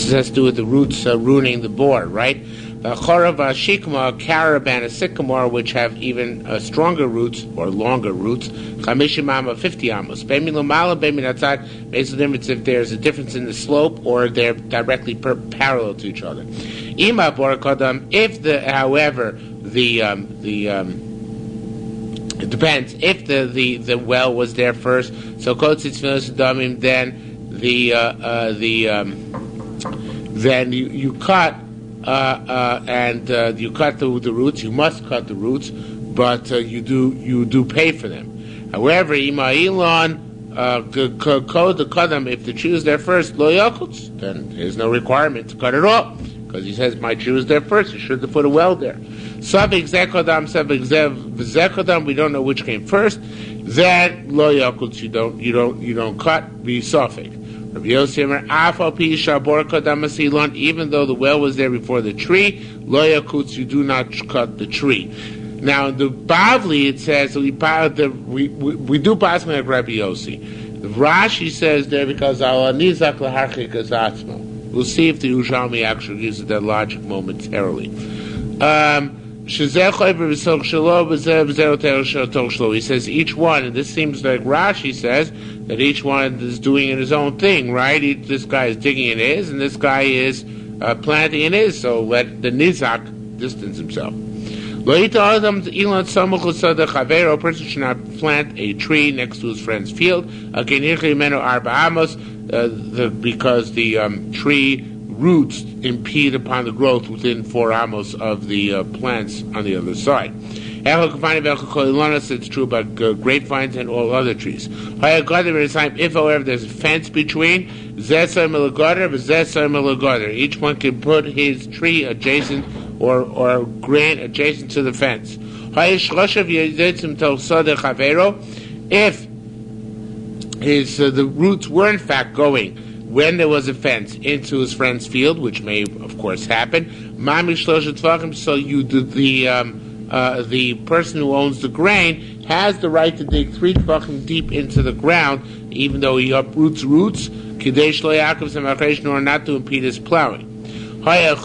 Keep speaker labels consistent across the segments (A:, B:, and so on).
A: This has to do with the roots ruining the board, right? The chorav shikma, a carob and a sycamore, which have even stronger roots or longer roots. 50 amos. Bemi lomala, bemi natzad makes a difference if there's a difference in the slope or they're directly parallel to each other. Ima borakadam. If however, it depends. If the well was there first, so kotzitz filas damim, then you cut. And you cut the roots. You must cut the roots, but you do pay for them. However, ima'ilon code the kadam. If the tree was there first, lo yakuts, then there's no requirement to cut it off because he says my tree was there first. You should have put a well there. Sabik zekodam, sabik zekodam. We don't know which came first. Then lo yakuts. You don't cut. Be safek. Even though the well was there before the tree, lo yakuts, you do not cut the tree. Now in the Bavli it says we do pass like Rabbi Yossi. The Rashi says there because al nizak laharchik azatzmo. We'll see if the Yerushalmi actually uses that logic momentarily. He says each one, and this seems like Rashi says that each one is doing in his own thing, right? This guy is digging in his, and this guy is planting in his, so let the Nizak distance himself. A person should not plant a tree next to his friend's field because the tree roots impede upon the growth within 4 amos of the plants on the other side. It's true about grapevines and all other trees. If, however, there's a fence between, each one can put his tree adjacent or grant adjacent to the fence. If the roots were in fact going when there was a fence into his friend's field, which may of course happen, so the person who owns the grain has the right to dig 3 tefachim deep into the ground, even though he uproots roots, in order not to impede his plowing. And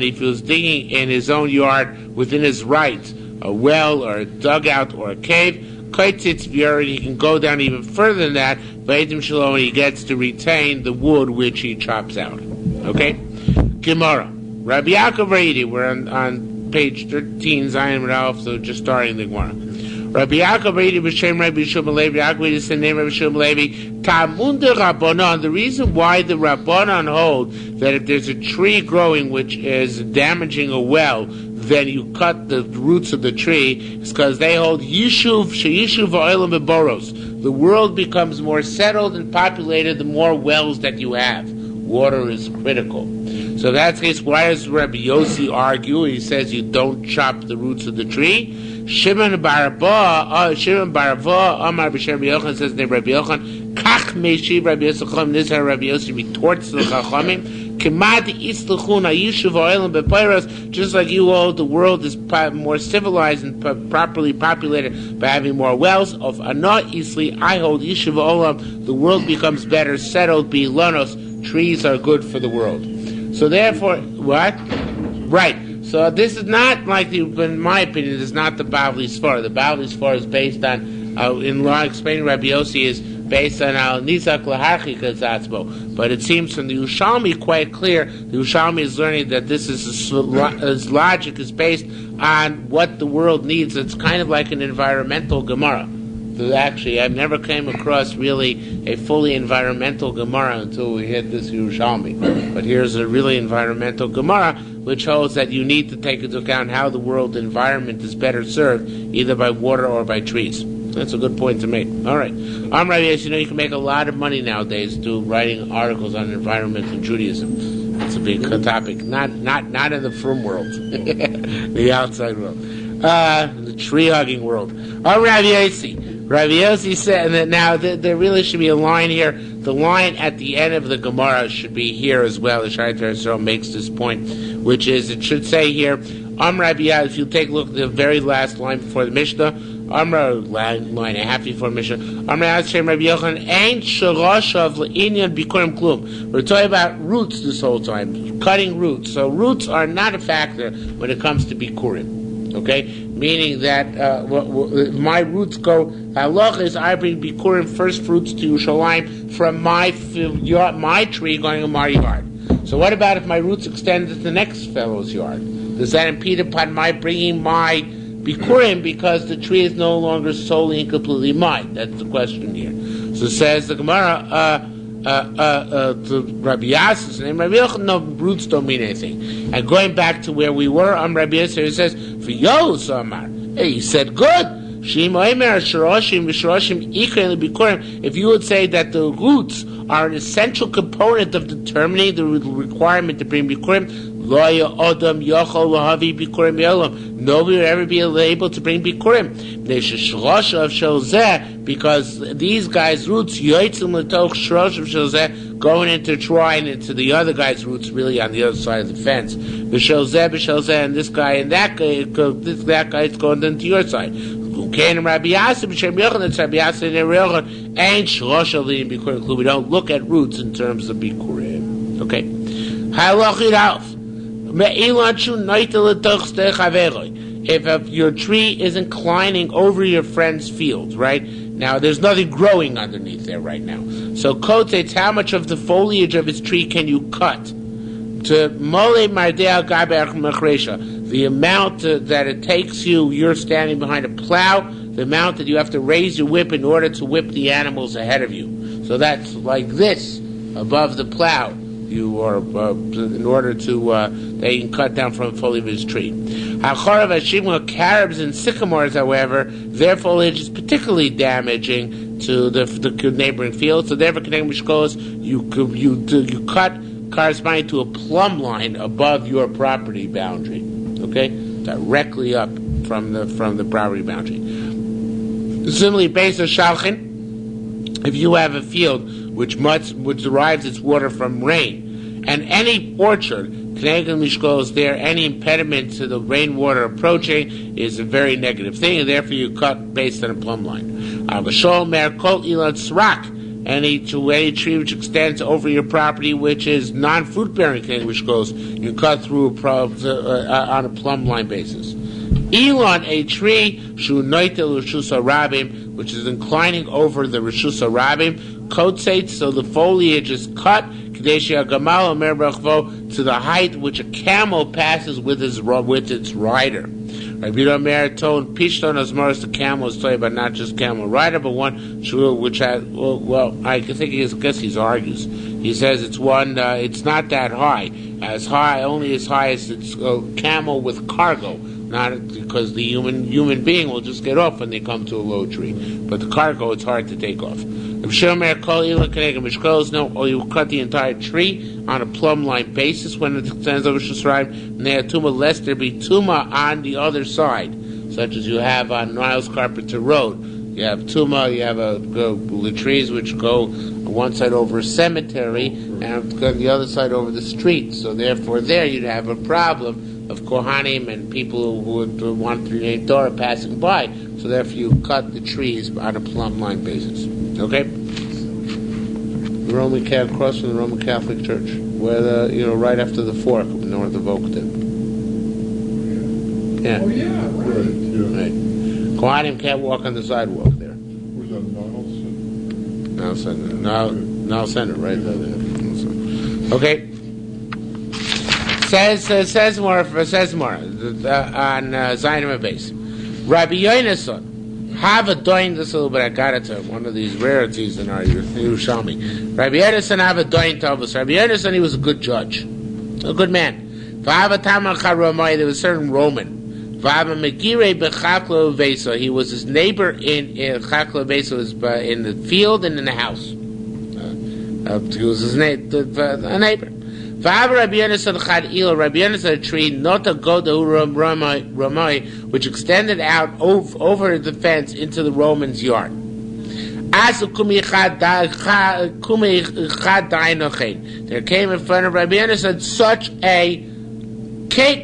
A: if he was digging in his own yard within his right, a well or a dugout or a cave, he can go down even further than that, and he gets to retain the wood which he chops out. Okay? Gemara. Rabbi Yaakov Reidi, we're on page 13, Zion Ralph, so just starting the Gemara. Rabbi Yaakov Reidi, B'Shem Rabbi Shimon Levi, Yaakov Reidi is the name of Rabbi Shimon Levi. Talmud Rabbanon, the reason why the Rabbanon hold that if there's a tree growing which is damaging a well, then you cut the roots of the tree, is because they hold Yishuv Oilam Boros. The world becomes more settled and populated the more wells that you have. Water is critical. So that's the case. Why does Rabbi Yossi argue? He says you don't chop the roots of the tree. Shimon Barava, Amar B'Shem Rabbi Yochanan says name Rabbi Yochanan. Kach Meishiv Rabbi Yossi Chachamim. This is how Rabbi Yossi retorts to the Chachamim. Kimad Isluchuna Yishuv Oilam Bepeiros. Just like you all, the world is more civilized and properly populated by having more wells. Of Ana Isli, I hold Yishuv Oilam. The world becomes better settled. Bilanos. Trees are good for the world. So therefore, what? Right. So this is not like in my opinion, this is not the Bavli Sfar. The Bavli Sfar is based on, in law explaining Rabbi Yossi is based on al nizak laharchika zatzbo. But it seems from the Yerushalmi quite clear, the Yerushalmi is learning that this is his logic is based on what the world needs. It's kind of like an environmental Gemara. Actually, I've never came across really a fully environmental Gemara until we hit this Yerushalmi. But here's a really environmental Gemara, which holds that you need to take into account how the world environment is better served, either by water or by trees. That's a good point to make. All right. Rabbi, as you know, you can make a lot of money nowadays writing articles on environment and Judaism. That's a big topic. Not in the frum world, the outside world, the tree hugging world. Rabbi Yossi said that now there really should be a line here. The line at the end of the Gemara should be here as well. The Shai Teresor makes this point, which is it should say here, Rabbi Yossi, if you take a look at the very last line before the Mishnah, Amra line a half before Mishnah. Amra Hashem Rabbi Yochanan ain't shalosh of le'inyan bikurim klum. We're talking about roots this whole time, cutting roots. So roots are not a factor when it comes to bikurim. Okay, meaning that my roots go. Halach is I bring bikurim first fruits to Yerushalayim from my tree going in my yard. So what about if my roots extend to the next fellow's yard? Does that impede upon my bringing my bikurim because the tree is no longer solely and completely mine? That's the question here. So says the Gemara, to Rabbi Yasser's name, Rabbi Yochanan, no, roots don't mean anything. And going back to where we were, Rabbi Yasser, he says, for Yos Amar, hey, he said, good. If you would say that the roots are an essential component of determining the requirement to bring bikurim, nobody will ever be able to bring bikurim. Because these guys' roots going into trying into the other guy's roots, really on the other side of the fence. And this guy and that guy is going into your side. We don't look at roots in terms of bikurim. Okay. If your tree is inclining over your friend's field, right? Now, there's nothing growing underneath there right now. So, kotetz, how much of the foliage of his tree can you cut? To mole mardea gaber machresha, the amount that it takes you, you're standing behind a plow, the amount that you have to raise your whip in order to whip the animals ahead of you. So that's like this, above the plow. You are in order to they can cut down from the foliage of his tree. Hachorav hashimah, carobs and sycamores, however, their foliage is particularly damaging to the neighboring fields. So therefore, you cut corresponding to a plumb line above your property boundary. Okay, directly up from the property boundary. Similarly, based on shalchin, if you have a field which derives its water from rain, and any orchard, any impediment to the rainwater approaching is a very negative thing, and therefore you cut based on a plumb line. Any tree which extends over your property, which is non-fruit bearing, you cut through on a plumb line basis. Elon, a tree, which is inclining over the Rishus Harabim, kotzeit, so the foliage is cut, to the height which a camel passes with its rider. Rabbi Omer told Pishton Asmaris, the camel is talking about not just camel rider, but one which has, I guess he argues. He says it's one, it's not that high, only as high as it's a camel with cargo. Not because the human being will just get off when they come to a low tree, but the cargo it's hard to take off. No, or you cut the entire tree on a plumb line basis when it extends over Shusraim, lest there be tuma on the other side, such as you have on Niles Carpenter Road. You have tuma, you have the trees which go on one side over a cemetery and the other side over the street. So therefore, there you'd have a problem of Kohanim and people who would want to read Torah passing by. So therefore you cut the trees on a plumb line basis. Okay? The Roman Catholic, across from the Roman Catholic Church, where right after the fork north of Oakton. Yeah.
B: Oh yeah, right.
A: Kohanim can't walk on the sidewalk there.
B: Was that
A: Nile Center, right there. Okay. Says more on Zionim base. Rabbi Yonason, have a doin. This a little bit. I got it to one of these rarities in our Yerushalmi. Rabbi Yonason have a doin to us. Rabbi Yonason, he was a good judge, a good man. There was a certain Roman. He was his neighbor in Chakla Vesa, was in the field and in the house. He was his a neighbor. Rabbi Yonasan a tree, not a Ramai, which extended out over the fence into the Roman's yard. There came in front of Rabbi Yonasan such a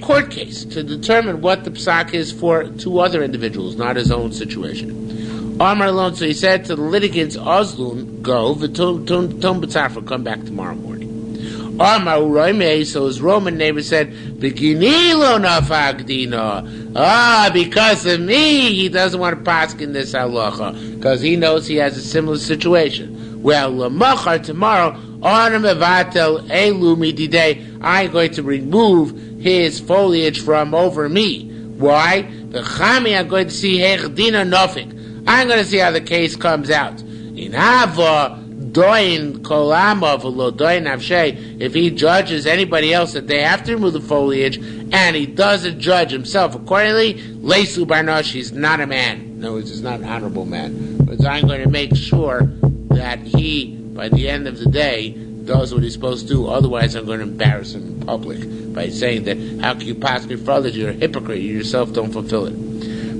A: Court case to determine what the psak is for two other individuals, not his own situation. Amar alone, so he said to the litigants, Ozlun, go, v'tum b'tzafra, come back tomorrow morning. Amar uroime, so his Roman neighbor said, B'gini lo nafag dina. Because of me, he doesn't want to pass in this halacha, because he knows he has a similar situation. Well, l'machar, tomorrow, I'm going to remove his foliage from over me. Why? The chami, I'm going to see hechdina nofik. I'm going to see how the case comes out. In hava doin kolama v'lo doin avshay. If he judges anybody else that they have to remove the foliage, and he doesn't judge himself accordingly, leisu barnosh, he's not a man. No, he's not an honorable man. But I'm going to make sure that he, by the end of the day, does what he's supposed to do. Otherwise, I'm going to embarrass him in public by saying that, how can you pass me for others? You're a hypocrite. You yourself don't fulfill it.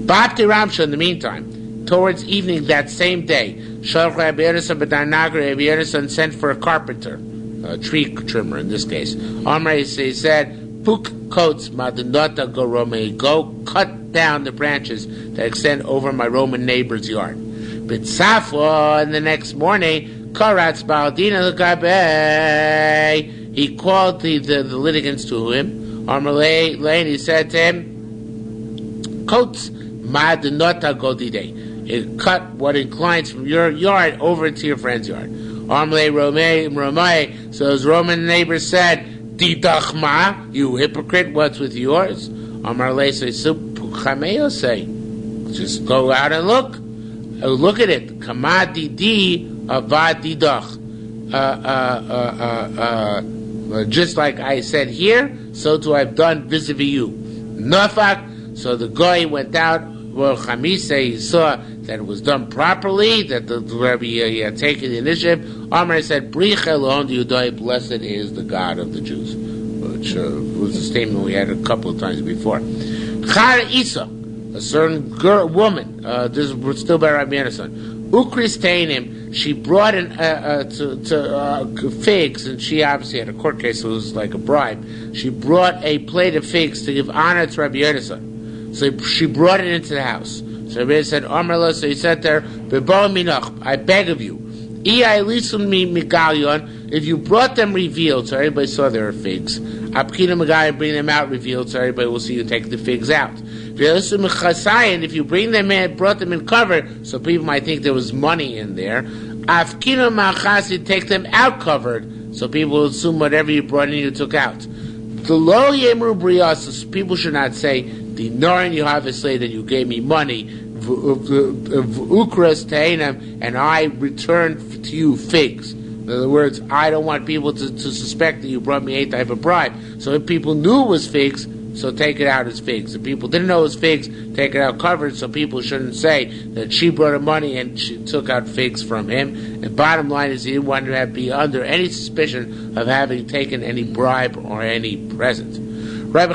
A: Bapti Ramsha, in the meantime, towards evening that same day, Shalch Rabbi Yerushalmi B'dar Nagar, Rabbi Yerushalmi sent for a carpenter, a tree trimmer in this case. Amrei, he said, Puk coats madinota go Roman, go cut down the branches that extend over my Roman neighbor's yard. B'tzafo, and the next morning, Karatz Baldina L'Gabei, he called the litigants to him. Amrei, and he said to him, Coats madinota go didei. It cut what inclines from your yard over to your friend's yard. Amrei Romei, so his Roman neighbor said, Didachma, you hypocrite, what's with yours? Amrei say, just go out and look. Look at it. Kamadi di avadidach. Just like I said here, so too I've done vis-a-vis you. Nafak. So the guy went out. Well, Chamise, he saw that it was done properly, that the Rabbi had taken the initiative. Amar said, Brich elon Yudai, blessed is the God of the Jews, which was a statement we had a couple of times before. Char Isa, a certain woman, this was still by Rabbi Yerushalmi, Ukris Tainim, she brought in figs, and she obviously had a court case, so it was like a bribe. She brought a plate of figs to give honor to Rabbi Yerushalmi. So she brought it into the house. So Rabbi said, Amrla, so he said there, I beg of you, if you brought them revealed, so everybody saw there were figs, bring them out revealed, so everybody will see you take the figs out. If you bring them in, brought them in covered, so people might think there was money in there. Take them out covered, so people will assume whatever you brought in you took out. The low yemru briyas, people should not say, the Norin you have is say that you gave me money, ukras ta'inam, and I returned to you figs. In other words, I don't want people to suspect that you brought me any type of bribe. So if people knew it was figs, so take it out as figs. If people didn't know it was figs, take it out covered, so people shouldn't say that she brought him money and she took out figs from him. And bottom line is he didn't want to be under any suspicion of having taken any bribe or any present. Now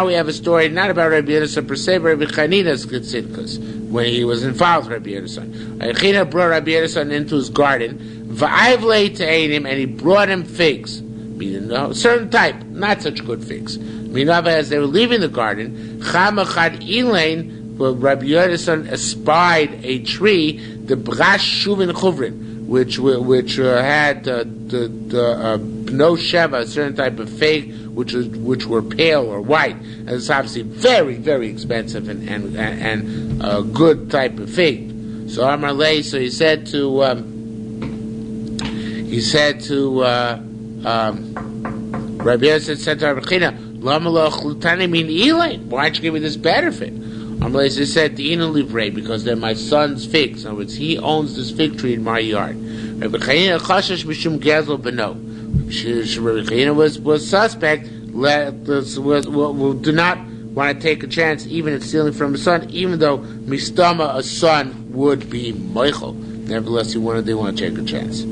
A: we have a story not about Rabbi Yerushalmi per se, but Rabbi Chanina's Tzidkus, when he was involved with Rabbi Yerushalmi. Rabbi Chanina brought Rabbi Yerushalmi into his garden, and he brought him figs, meaning a certain type, not such good figs. As they were leaving the garden, Rabbi Yerushalmi espied a tree, the Brash Shuvin Chuvrin, which had no sheva, a certain type of fig, which were pale or white, and it's obviously very, very expensive and a good type of fig. So Amar Lei, so he said to Rabbi Yosef said to Rabbi China, Lama lo chlutani min ilain, why don't you give me this better fig? Amar Lei said, D'ina livrei, because they're my son's figs. In other words, he owns this fig tree in my yard. Rabbi China chashash mishum gezel beno. Rabbi China was suspect, do not want to take a chance even in stealing from a son, even though mistama, a son, would be moichel. Nevertheless, they want to take a chance.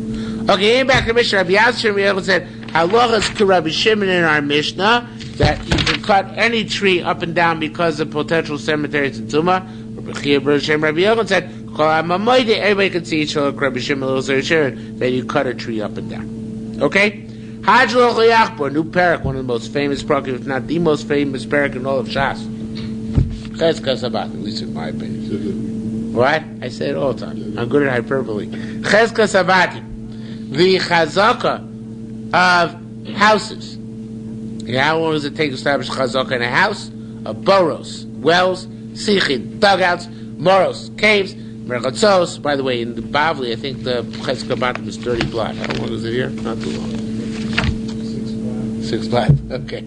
A: Okay, getting back to Mishnah, Rabbi Yasser said, halachas to Rabbi Shimon in our Mishnah, that you can cut any tree up and down because of potential cemeteries in Tumah. Rabbi Yochanan said, everybody can see each other, Rabbi Shimon that you cut a tree up and down. Okay? Hajlo Chayachbor, new parak, one of the most famous parak, if not the most famous parak in all of Shas. Cheskas Sabat, at least in my opinion. What? I say it all the time. I'm good at hyperbole. Cheskas Sabat, the chazaka of houses. How long does it take to establish chazaka in a house? Boros, wells, sichid, dugouts, moros, caves, merchatzos. By the way, in the Bavli, I think the Cheska Batim is 30 blot. How long is it here? Not too long. 6 blot. Okay.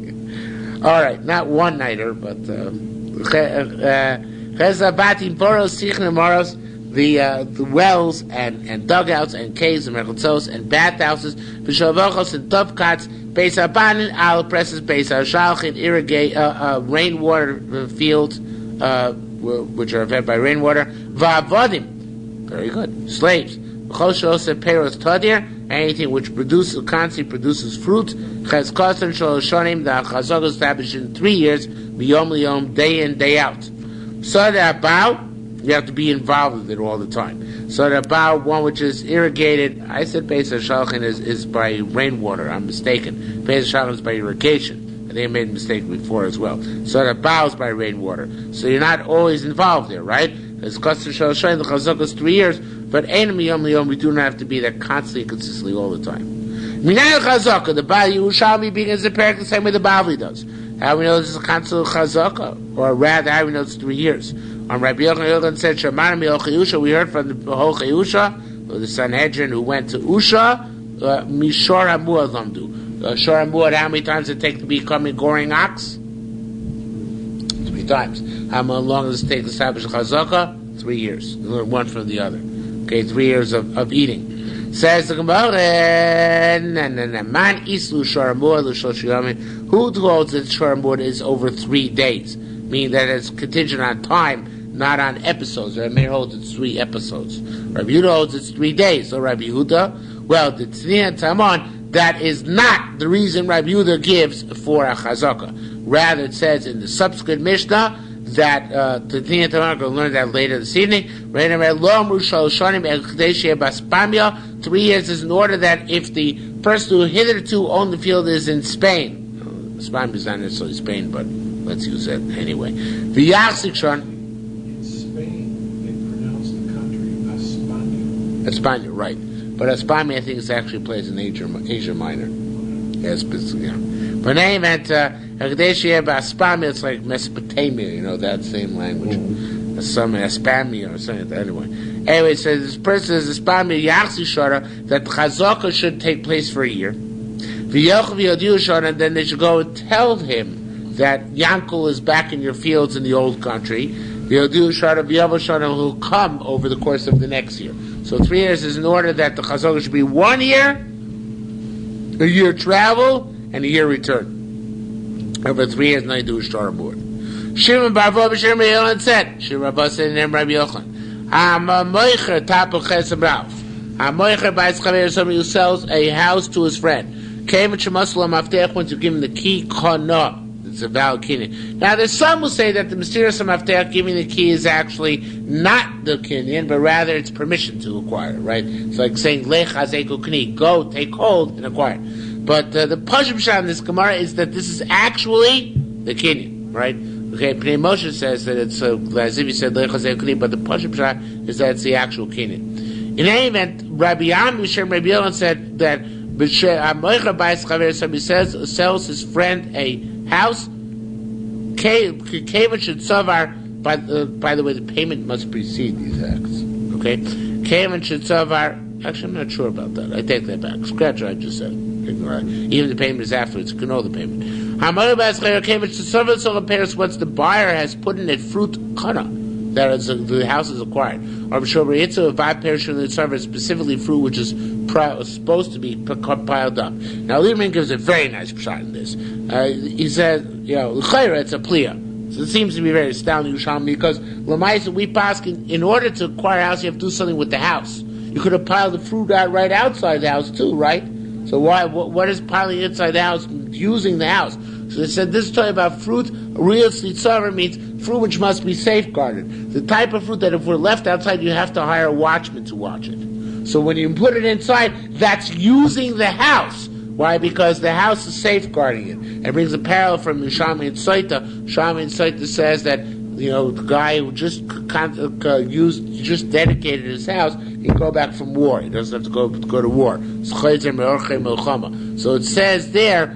A: All right, not one nighter, but Cheska Batim, boros, sichid, moros. The wells and dugouts and caves and merchatzos and bathhouses, v'shalvochos and topkats, beis abanin al presses, beis shalchin irrigate rainwater fields, which are fed by rainwater. Va'avodim, very good. Slaves, v'chol peros tadir, anything which constantly produces fruit. Cheskos shalosh the chazaka established in 3 years, b'yom liyom, day in day out. So that about. You have to be involved with it all the time. So the about one which is irrigated, I said Beis HaShalchin is by rainwater. I'm mistaken. Beis HaShalchin is by irrigation. I think I made a mistake before as well. So the about is by rainwater. So you're not always involved there, right? It's custom Shalshain, the Chazaka is 3 years, but Einam Yom Liyom, we do not have to be there constantly and consistently all the time. Minay Chazaka, the Baal Yerushalmi begins the parak the same way the Bavli does. How we know this is a constant Chazaka? Or rather, how we know it's 3 years? On Rabbi Yochanan said, Shemana Mi'ochi Usha, we heard from the Hochi Usha, the Sanhedrin who went to Usha, Mishor HaMuad Lamdu. Shor HaMuad, how many times did it take to become a goring ox? 3 times. How long does it take to establish a Chazaka? 3 years. You learn one from the other. Okay, 3 years of eating. Says the Gemara, Man Islu Shor HaMuad L'Shlosh Yomim. Who holds that Shor HaMuad is over 3 days? Meaning that it's contingent on time, not on episodes. Rabbi Meir holds it's 3 episodes. Rabbi Yehuda holds it's 3 days. So Rabbi Yehuda, well, the Tzniya Tamon, that is not the reason Rabbi Yehuda gives for a chazaka. Rather, it says in the subsequent Mishnah that the Tzniya Tamon, we're going to learn that later this evening. 3 years is in order that if the person who hitherto owned the field is in Spain, Spania is not necessarily Spain, but let's use that anyway. The Yachzik Shon.
C: In Spain, they pronounce the country Espana.
A: Espana, right. But Espana, I think, is actually plays in Asia Minor. Yes, but yeah. But in any event, Espana, it's like Mesopotamia, that same language. Some Espana or something like that. Anyway, so this person is Espana Yachzik Shara that Chazaka should take place for a year. And then they should go and tell him that Yankel is back in your fields in the old country. Will come over the course of the next year. So 3 years is in order that the Chazaka should be 1 year, a year travel, and a year return. Over 3 years, now you do a shtar board. Shimon Bar Abba B'Shem Rabbi Yochanan said, Shimon Rabba said in the name of Rabbi Yochanan, HaMoicher Tapo Chesed Rav. HaMoicher Bais Chaver, somebody who sells a house to his friend. Came and Shemasla Maftech, once you give him the key, Kana. It's a valid kinyan. Now, there's some who say that the mysterious Maftech giving the key is actually not the kinyan, but rather it's permission to acquire, right? It's like saying, Lech Hazeku Kni, go, take hold, and acquire. But the Pashim Shah in this Gemara is that this is actually the kinyan, right? Okay, Pnei Moshe says that it's as if he said Lech Hazeku Kni, but the Pashim Shah is that it's the actual kinyan. In any event, Rabbi Yam Mishem Rabbi Yochanan said that somebody sells his friend a house. By the way, the payment must precede these acts. Okay? Actually, I'm not sure about that. I take that back. Scratch what I just said. Even the payment is afterwards. You can know the payment. Once the buyer has put in it fruit kana, that is, the house is acquired. Or specifically fruit which is supposed to be piled up. Now, Lieberman gives a very nice shot in this. He says, it's a pliya. So it seems to be very astounding, Yerushalmi, because Lamaisa, we pass in order to acquire a house, you have to do something with the house. You could have piled the fruit out right outside the house too, right? So what is piling inside the house using the house? So they said this story about fruit, real tzitzaver means fruit which must be safeguarded. The type of fruit that if we're left outside, you have to hire a watchman to watch it. So when you put it inside, that's using the house. Why? Because the house is safeguarding it. It brings a parallel from Yerushalmi and Soita. Yerushalmi and Soita says that the guy who just dedicated his house, he can go back from war. He doesn't have to go to war. So it says there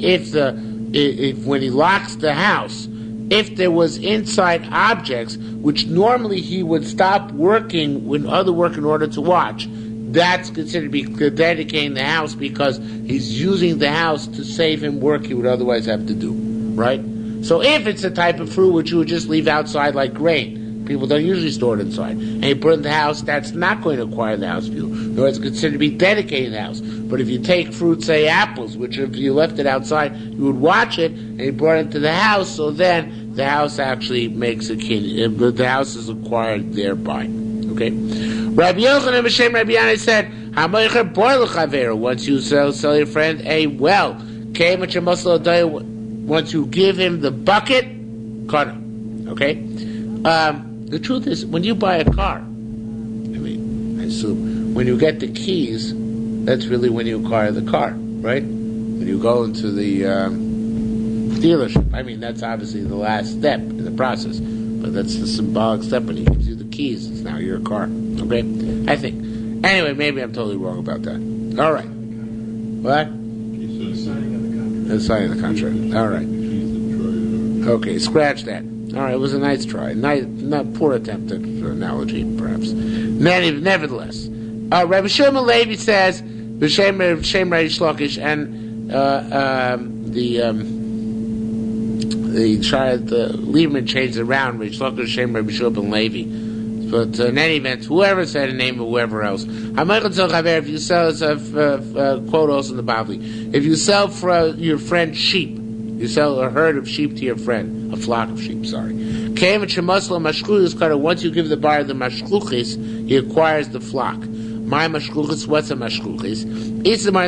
A: if when he locks the house, if there was inside objects which normally he would stop working when other work in order to watch, that's considered to be dedicating the house because he's using the house to save him work he would otherwise have to do, right? So if it's a type of fruit which you would just leave outside like grain, people don't usually store it inside, and you put it in the house, that's not going to acquire the house view, nor is it considered to be dedicating the house. But if you take fruit, say apples, which if you left it outside, you would watch it, and you brought it into the house, so then the house actually makes a kin, but the house is acquired thereby. Okay? Rabbi Yochanan B'Shem Rabbi Yanai said, once you sell your friend a well, once you give him the bucket, cut him. Okay? The truth is, when you buy a car, I assume, when you get the keys, that's really when you acquire the car, right? When you go into the dealership. That's obviously the last step in the process, but that's the symbolic step when he gives you the keys. It's now your car, okay? I think. Anyway, maybe I'm totally wrong about that. All right. What?
C: The signing of the contract.
A: The signing of the contract. All right. Okay, scratch that. All right, it was a nice try. Not poor attempt at an analogy, perhaps. Nevertheless, Rabbi Shimon Levi says, B'Shem Reish Lakish, and the Lieberman changed it around, Reish Lakish, Shem Rabbi Shimon Levi. But in any event, whoever said a name of whoever else, if you sell, quote also in the Bavli, if you sell for your friend sheep, you sell a herd of sheep to your friend, a flock of sheep, sorry. Once you give the buyer the mashluchis, he acquires the flock. My mashluchis, what's a mashluchis?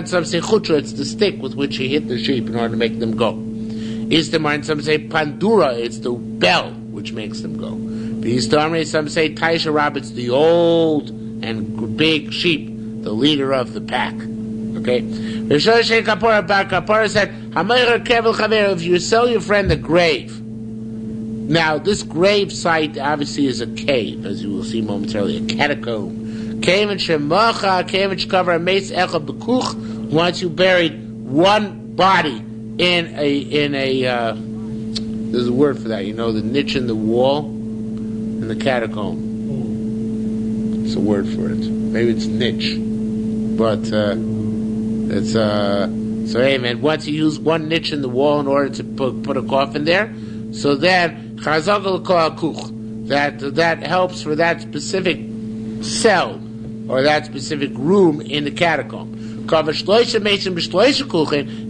A: Some say chutra, it's the stick with which he hit the sheep in order to make them go. Some say pandura, it's the bell which makes them go. Some say taisha rab, it's the old and big sheep, the leader of the pack. Okay? Kapara said, if you sell your friend the grave, now this grave site obviously is a cave, as you will see momentarily, a catacomb. Once you buried one body in a there's a word for that, the niche in the wall in the catacomb. It's a word for it. Maybe it's niche, but it's so amen. Once you use one niche in the wall in order to put a coffin there, so then that helps for that specific cell or that specific room in the catacomb.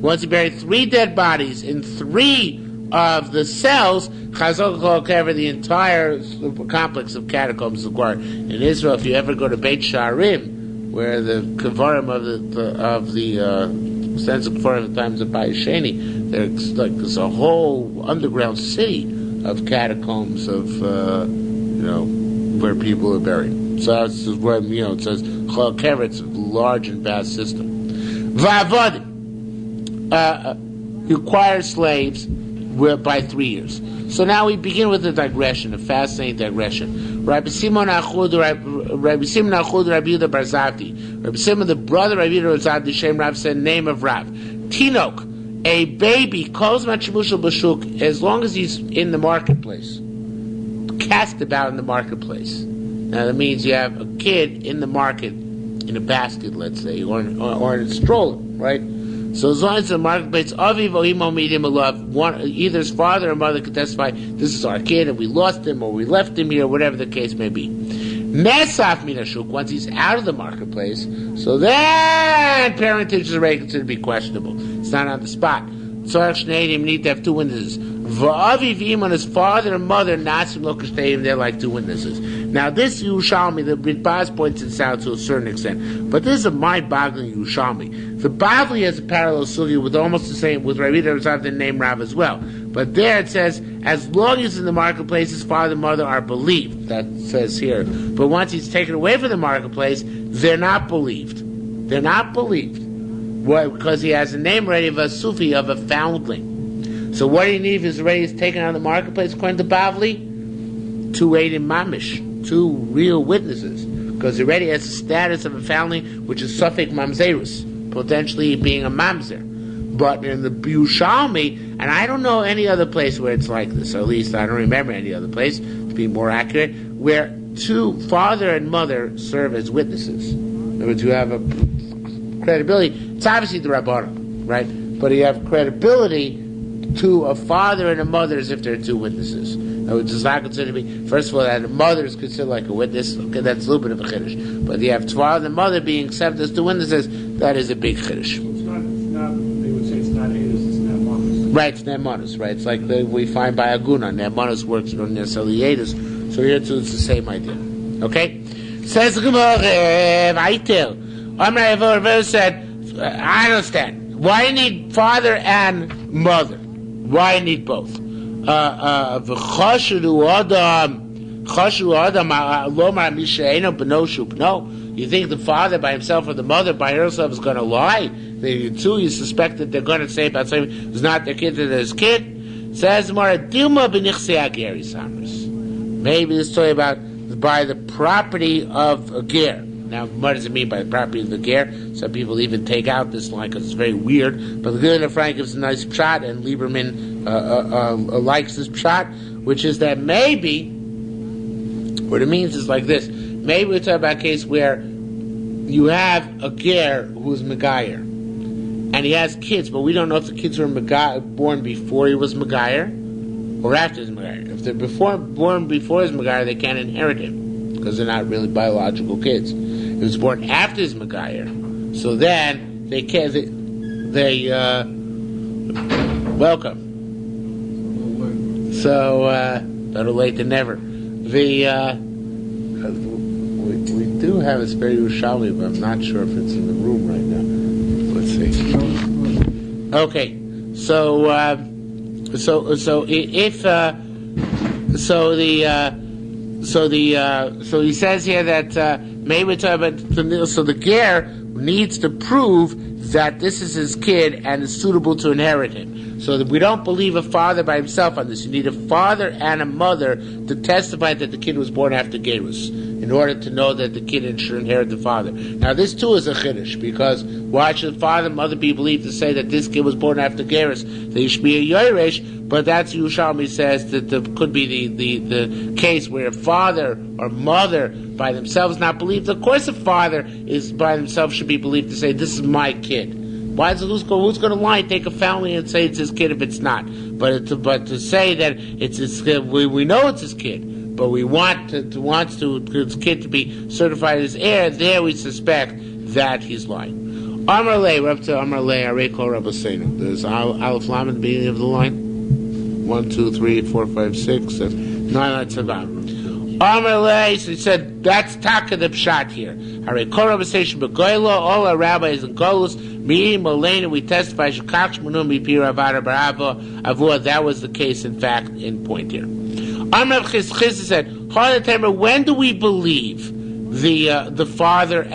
A: Once you bury 3 dead bodies in 3 of the cells, the entire complex of catacombs is acquired. In Israel, if you ever go to Beit Sharim, where the Kavarim of the extensive Kavarim of the times of Bayis Sheni, there's a whole underground city of catacombs of where people are buried. So that's where it says Chol Kever, it's a large and vast system. Va'avodim, you acquire slaves by 3 years. So now we begin with a digression, a fascinating digression. Rabbi Simon Achud, Rabbi Yehuda Bar Zavdi. Rabbi Simon, the brother of Rabbi Yehuda Bar Zavdi, Shem Rav said, name of Rav. Tinok, a baby, calls Machimushal Bashuk, as long as he's in the marketplace, cast about in the marketplace. Now that means you have a kid in the market, in a basket, let's say, or in a stroller, right? So as long as the marketplace, either his father or mother could testify, this is our kid, and we lost him, or we left him here, whatever the case may be. Mesaf minashuk, once he's out of the marketplace, so then parentage is already considered to be questionable. It's not on the spot. You need to have 2 witnesses. V'aviv on his father and mother, nasim lo kashteiim, they're like 2 witnesses. Now this Yerushalmi, the Baz points this out to a certain extent, but this is a mind-boggling Yerushalmi. The Bavli has a parallel sugya with almost the same, with Rabbi Yehuda the name Rav as well. But there it says, as long as in the marketplace his father and mother are believed, that says here. But once he's taken away from the marketplace, they're not believed. They're not believed. Why? Because he has a name already of a Sufi, of a foundling. So what do you need if he's already taken out of the marketplace, according to Bavli? 2 Eidim Mamish, 2 real witnesses. Because he already has the status of a foundling, which is Suffolk Mamzerus, potentially being a Mamzer. But in the Yerushalmi, and I don't know any other place where it's like this, or at least I don't remember any other place, to be more accurate, where 2, father and mother, serve as witnesses. In other words, you have a credibility. It's obviously the Rabbanim, right? But you have credibility to a father and a mother as if they're 2 witnesses. Now, it does not consider to be, first of all, that a mother is considered like a witness. Okay, that's a little bit of a chiddush. But you have father and mother being accepted as 2 witnesses, that is a big chiddush.
C: It's not, they would say it's not Eidos, it's Nemanos.
A: Right, it's Nemanos, right? It's like we find by Aguna. Nemanos works not necessarily Eidos. So here too, it's the same idea. Okay? Says the Gemara, Vaitel. Amar Evo said, I understand. Why do you need father and mother? Why do you need both? You think the father by himself or the mother by herself is going to lie? The 2 you suspect that they're going to say about something who's not their kid, that his kid. Says more Dilma b'nichsei Geri Samers. Maybe it's talking about by the property of a ger. Now, what does it mean by the property of the ger? Some people even take out this line because it's very weird. But the Vilna Frank gives a nice pshat, and Lieberman likes this pshat, which is that maybe what it means is like this. Maybe we're talking about a case where you have a ger who's Megayer, and he has kids, but we don't know if the kids were born before he was Megayer or after his Megayer. If they're born before his Megayer, they can't inherit him because they're not really biological kids. He was born after his Megayer, so then they can't. Welcome. So better late than never. We do have a spare Yerushalmi, but I'm not sure if it's in the room right now. Let's see. Okay, so he says here that maybe we're talking about so the ger needs to prove that this is his kid and is suitable to inherit him. So that we don't believe a father by himself on this. You need a father and a mother to testify that the kid was born after Gerus, in order to know that the kid should inherit the father. Now this too is a chiddush, because why should the father and mother be believed to say that this kid was born after Gerus? They should be a Yeresh, but that's Yerushalmi says that there could be the case where a father or mother by themselves not believed. Of course a father is by himself should be believed to say, this is my kid. Why is it who's going to lie and take a family and say it's his kid if it's not? But to say that it's his kid, we know it's his kid, but we want his kid to be certified as heir. There we suspect that he's lying. Amar Lei, we're up to Amar Lei, Arei Kol Rabbi Seinu. There's Aleph Lam at the beginning of the line. 1, 2, 3, 4, 5, 6, 7, 9, that's about. Amar Lei, so he said that's Taka the Pshat here. Arei Kol Rabbi Seinu B'Goylo, all our rabbis and Golus. Me, Molena, we testify, that was the case, in fact, in point here. Amr Chizkiz said, when do we believe the father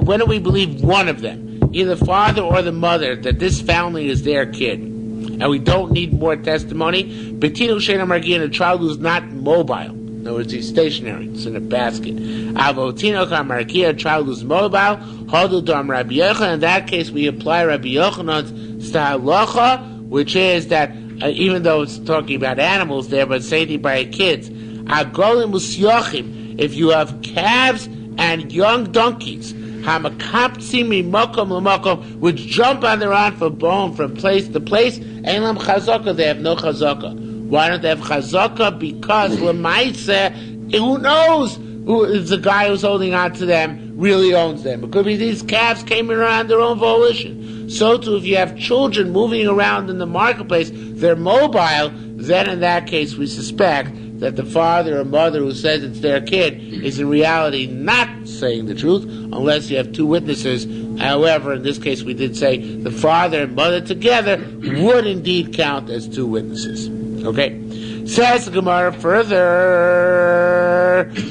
A: when do we believe one of them, either father or the mother, that this family is their kid? And we don't need more testimony. Betino Shena Margi, a child who's not mobile. In other words, he's stationary. It's in a basket. Avotino Kamarkia, a child who's mobile. Hodu Dam Rabbi Yochanan. In that case, we apply Rabbi Yochanan's stahalacha, which is that even though it's talking about animals there, but saying by kids, Agolim Musyochim. If you have calves and young donkeys, Hamakapsi Mokom Lamokom, which jump on their own from place to place, Elam Chazaka, they have no Chazaka. Why don't they have chazaka? Because Lemaisa, who knows who is the guy who's holding on to them really owns them? It could be these calves came around their own volition. So too, if you have children moving around in the marketplace, they're mobile, then in that case we suspect that the father or mother who says it's their kid is in reality not saying the truth, unless you have 2 witnesses. However, in this case we did say the father and mother together would indeed count as 2 witnesses. Okay? Says the Gemara further.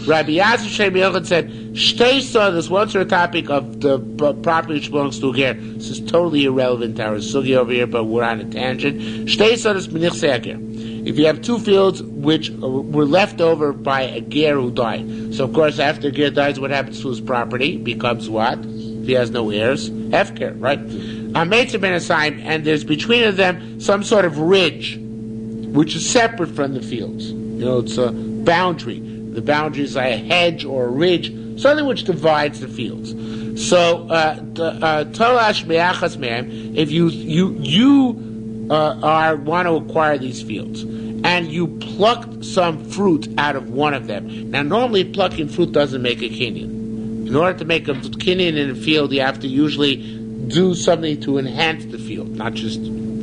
A: Rabbi Yasser Shem Yochid said, Shtei Sodas, what's our topic of the property which belongs to a ger? This is totally irrelevant to our sugi over here, but we're on a tangent. Shtei Sodas Menichsei Ger. If you have two fields which were left over by a ger who died. So, of course, after a ger dies, what happens to his property? Becomes what? If he has no heirs? Hefker, right? Hametzer ben Asayim, and there's between them some sort of ridge, which is separate from the fields. It's a boundary. The boundary is like a hedge or a ridge, something which divides the fields. So, Tolash Me'achas Me'em, if you want to acquire these fields, and you plucked some fruit out of one of them. Now, normally plucking fruit doesn't make a kinyan. In order to make a kinyan in a field, you have to usually do something to enhance the field, not just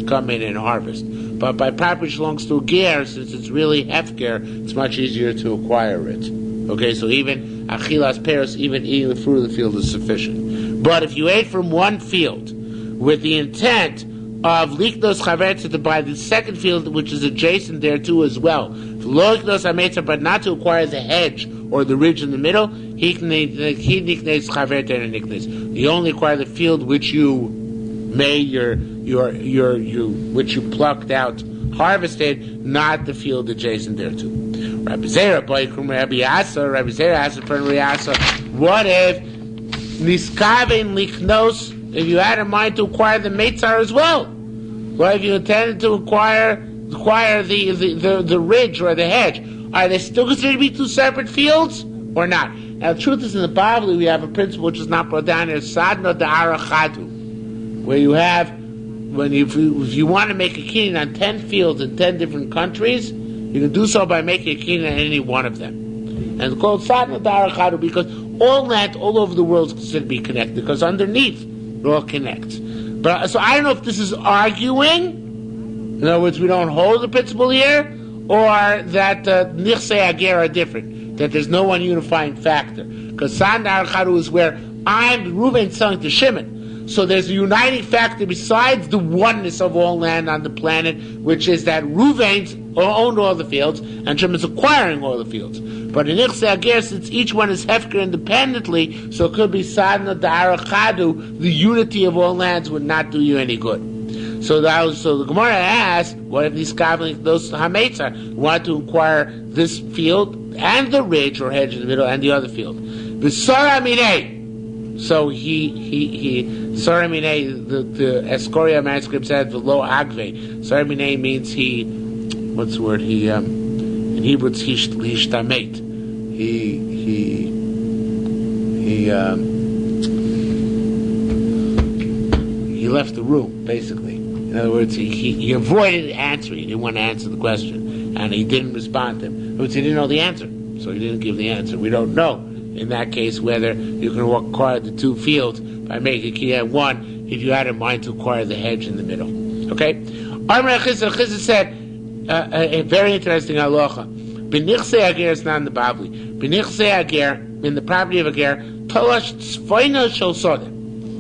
A: come in and harvest. But by property which belongs to a ger, since it's really hefker, it's much easier to acquire it. Okay, so even achilas peros, even eating the fruit of the field is sufficient. But if you ate from one field with the intent of liknos chavetza, to buy the second field which is adjacent thereto as well, liknos hametza, but not to acquire the hedge or the ridge in the middle, he niknes chavetza and niknes. You only acquire the field which you made which you plucked out, harvested, not the field adjacent thereto. Rabbi Zera asked what if niskaven liknos? If you had in mind to acquire the meitzar as well, what if you intended to acquire the ridge or the hedge? Are they still considered to be two separate fields or not? Now, the truth is, in the Bible, we have a principle which is not brought down here, sadna da'arachadu, where you have, if you want to make a kinyan on 10 fields in 10 different countries, you can do so by making a kinyan on any one of them. And it's called sadna da'arachadu because all land all over the world is considered to be connected, because underneath it all connects. But so I don't know if this is arguing, in other words, we don't hold the principle here, or that nichsei ager are different, that there's no one unifying factor. Because sadna da'arachadu is where Reuven selling to Shimon. So there's a uniting factor besides the oneness of all land on the planet, which is that Reuven's owned all the fields and Shimon's acquiring all the fields. But in Nichsei Ager, since each one is hefker independently, so it could be sadna da'arachadu, the unity of all lands would not do you any good. So the Gemara asks, what if these goblins, those hametzar, want to acquire this field and the ridge or hedge in the middle and the other field? B'sara minei. So Saramine, the Escoria manuscript said v'lo agve. Saramine means what's the word? In Hebrew it's hishtamet. He left the room, basically. In other words, he avoided answering. He didn't want to answer the question, and he didn't respond to him. In other words, he didn't know the answer, so he didn't give the answer. We don't know in that case whether you can acquire the two fields by making kinyan one if you had in mind to acquire the hedge in the middle. Okay? Chizah said a very interesting halacha. B'nichsei ager is not in the Bavli. B'nichsei ager, in the property of a ger, tolash tzfoina shel soda.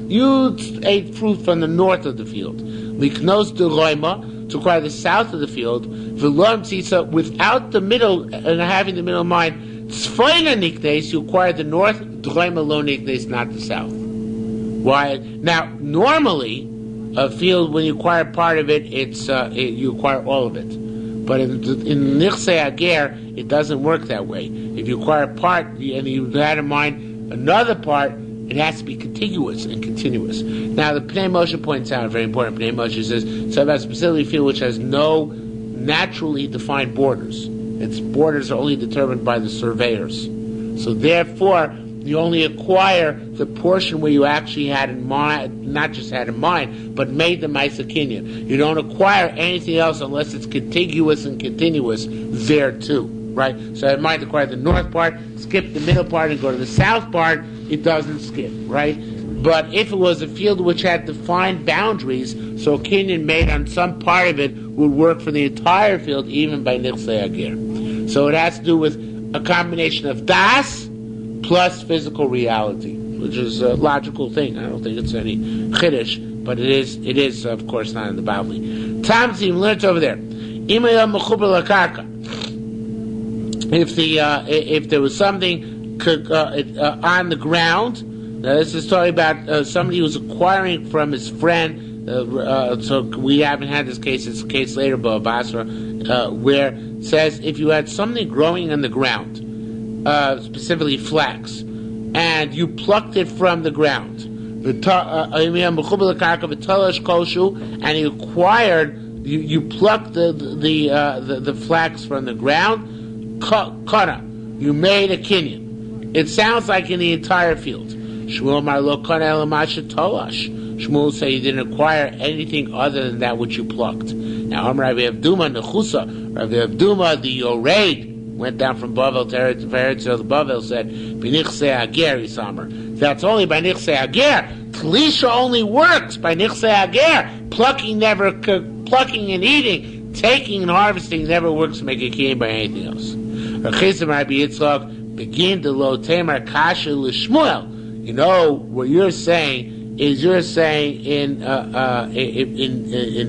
A: You ate fruit from the north of the field. Liknos deroima, to acquire the south of the field. V'lo tzisa, without the middle and having the middle in mind. Tzfoina niknes, you acquire the north. Deroima lo niknes, not the south. Why? Now, normally, a field, when you acquire part of it, you acquire all of it. But in Nichsei Ager, it doesn't work that way. If you acquire part, and you had in mind another part, it has to be contiguous and continuous. Now, the Pnei Moshe points out, very important, Pnei Moshe says, so about a specific field which has no naturally defined borders. Its borders are only determined by the surveyors. So therefore, you only acquire the portion where you actually had in mind, not just had in mind, but made the Maisa Kinyan. You don't acquire anything else unless it's contiguous and continuous there too, right? So I might acquire the north part, skip the middle part, and go to the south part. It doesn't skip, right? But if it was a field which had defined boundaries, so Kinyan made on some part of it would work for the entire field, even by Nichsei Ager. So it has to do with a combination of das plus physical reality, which is a logical thing. I don't think it's any chiddush, but it is of course not in the Bavli. Tamzim learned over there. if there was something on the ground. Now, this is talking about somebody who's acquiring from his friend. So we haven't had this case. It's a case later, Bava Basra, where it says if you had something growing on the ground, specifically flax, and you plucked it from the ground, and you acquired, you plucked the flax from the ground, kana, you made a kinyan. It sounds like in the entire field. Shmuel say you didn't acquire anything other than that which you plucked. Now, Rabbi Avduma Nechusa, Rabbi Avduma the Yoreid went down from Bavel to Eretz, so the Bavel said, "B'nichsei Ager Yisamer." That's only by Nichsei Ager. Tlisha only works by Nichsei Ager. Plucking and eating, taking and harvesting never works to make a kiyum by anything else. Rechizim Rabbi Yitzchak begin to lo temer kasha l'Shmuel. You know what you're saying is in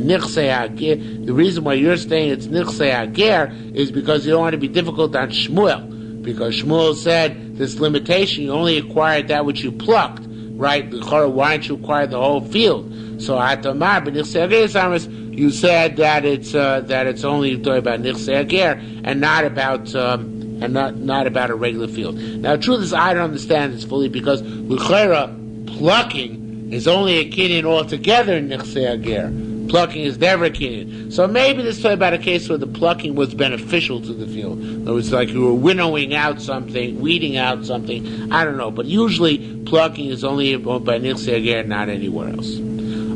A: Nichsei Ager. The reason why you're saying it's Nichsei Ager is because you don't want to be difficult on Shmuel. Because Shmuel said this limitation, you only acquired that which you plucked, right? Why don't you acquire the whole field? So Atamar, but Nichsei Ager, you said that it's only talking about Nichsei Ager and not about not about a regular field. Now, the truth is, I don't understand this fully because L'chera, plucking is only a kinyan altogether in Nichsei Ager. Plucking is never a kinyan. So maybe this is about a case where the plucking was beneficial to the field. It was like you were winnowing out something, weeding out something. I don't know, but usually plucking is only by Nichsei Ager, not anywhere else.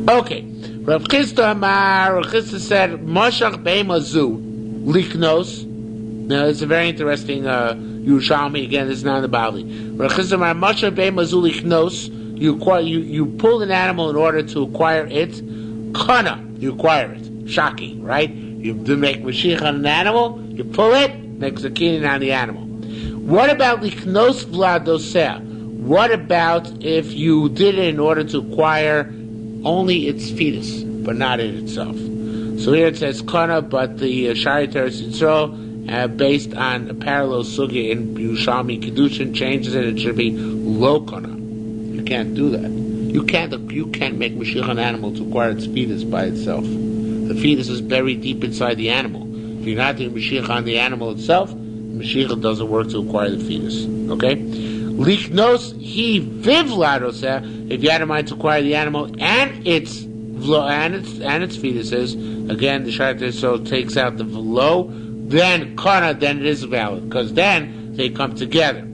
A: Okay, Rav Chisda said, "Moshach be'mazu liknos." Now, it's a very interesting Yerushalmi. Again, this is not in the Bali. You pull an animal in order to acquire it. Kana, you acquire it. Shaki, right? You make Mashiach on an animal, you pull it, makes a kinyan on the animal. What about liknos vladoseh? What about if you did it in order to acquire only its fetus, but not it itself? So here it says kana, but the Shari Teres Yisrael, based on a parallel sugya in Yerushalmi Kedushin, changes it. It should be lo kana. You can't do that. You can't make Mashiach an animal to acquire its fetus by itself. The fetus is buried deep inside the animal. If you're not doing Mashiach on the animal itself, Mashiach doesn't work to acquire the fetus. Okay? Liknos hi vivladoseh. If you had in mind to acquire the animal and its fetuses, again the Shari so takes out the velo. Then kana, then it is valid, because then they come together.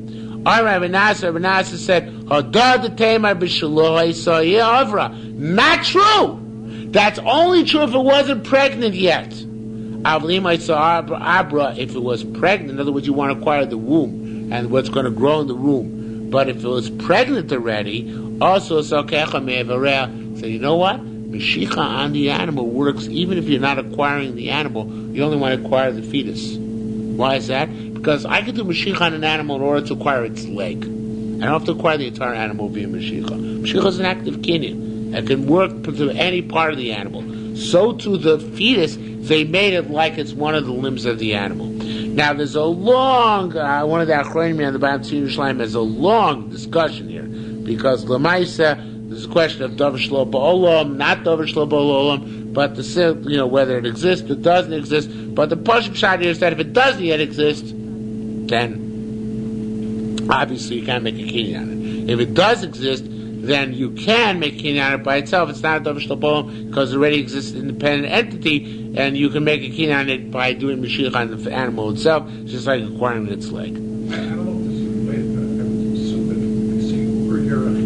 A: All right, Rabbi Nasa said, not true. That's only true if it wasn't pregnant yet. If it was pregnant, in other words, you want to acquire the womb and what's going to grow in the womb. But if it was pregnant already, also so you know what? Mashiach on the animal works even if you're not acquiring the animal. You only want to acquire the fetus. Why is that? Because I can do Mashiach on an animal in order to acquire its leg. I don't have to acquire the entire animal via Mashiach. Mashiach is an active kinyan. It can work to any part of the animal. So to the fetus, they made it like it's one of the limbs of the animal. Now there's a long, one of the Achronim on the Bava Yerushalmi has a long discussion here. Because Lamaisa, there's a question of Davar Shlo Ba'olam, not Davar Shlo Ba'olam, but whether it exists or doesn't exist. But the Pashut Pshat here is that if it doesn't yet exist, then obviously you can't make a kinyan on it. If it does exist, then you can make a kinyan on it by itself. It's not a Davar Shlo Ba'olam because it already exists an independent entity, and you can make a kinyan on it by doing Mashiach on the animal itself, just like acquiring its leg.
C: I don't know if this is related, but I would assume that if we see over here that we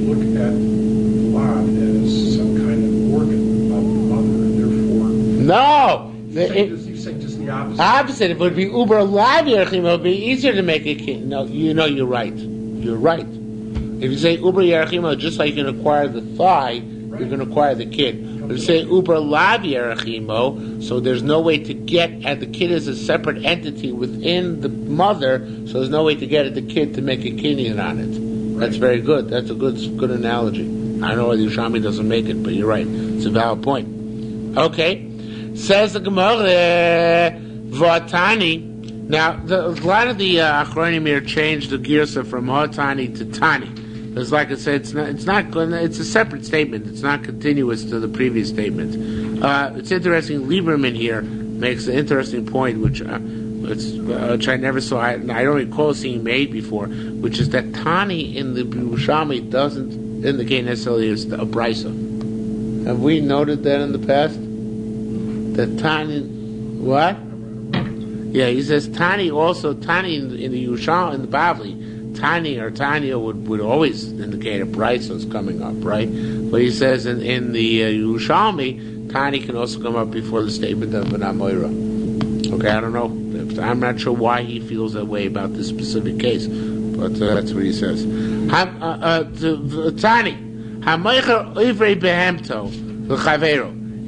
C: look at blood as some kind of organ of the mother, and therefore...
A: No!
C: You say just the opposite.
A: Opposite. If it would be uber alive Yerachim, it would be easier to make a kinyan. No, you're right. You're right. If you say uber Yerachim, just like you can acquire the thigh, right, you can acquire the kid. But if you say uber lav Yerachimo, so there's no way to get at the kid as a separate entity within the mother, so there's no way to get at the kid to make a kinyan on it. Right. That's very good. That's a good analogy. I know the Yerushalmi doesn't make it, but you're right. It's a valid point. Okay. Says the Gemara, Vatani, Now, a lot of the Achronim here changed the girsa from Hotani to Tani. Because, like I said, it's a separate statement. It's not continuous to the previous statement. It's interesting. Lieberman here makes an interesting point, which I never saw. I don't recall seeing made before, which is that Tani in the Yerushalmi doesn't indicate necessarily as a brisa. Have we noted that in the past? That Tani, what? Yeah, he says Tani also, Tani in the Yerushalmi, in the Bavli, Tani or Tanya would always indicate a brisa is coming up, right? But he says in the Yerushalmi, Tani can also come up before the statement of an Amoira. Okay, I don't know. I'm not sure why he feels that way about this specific case, but that's what he says. Tani,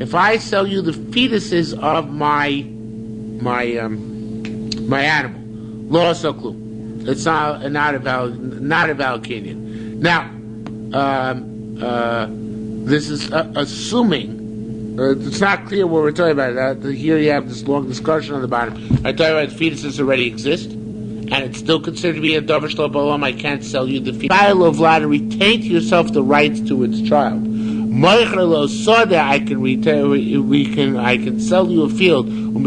A: if I sell you the fetuses of my animal, lo soklu, it's not a valid Kenyan. Now, this is assuming. It's not clear what we're talking about. Here you have this long discussion on the bottom. I tell you about fetuses already exist, and it's still considered to be a davar shelo b'olam. I can't sell you the fetus. Child of Vlad, retain to yourself the rights to its child. Moicher lo soda, I can sell you a field and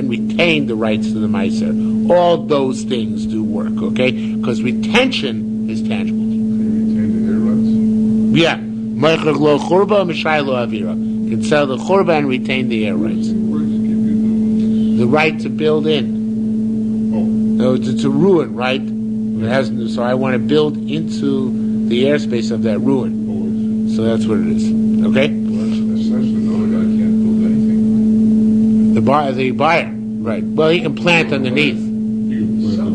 A: retain the rights to the meiser. All those things do work, okay? Because retention is tangible.
B: Can you retain the air rights?
A: Yeah. Moicher lo churba, mishai lo avira. You can sell the churba and retain the air rights.
B: Where does it give you
A: The right to build in. No, it's a ruin, right? It has, so I want to build into the airspace of that ruin. So that's what it is. Okay?
B: Well, essentially, no, the guy can't build anything.
A: The buyer. Right. Well, he can plant underneath.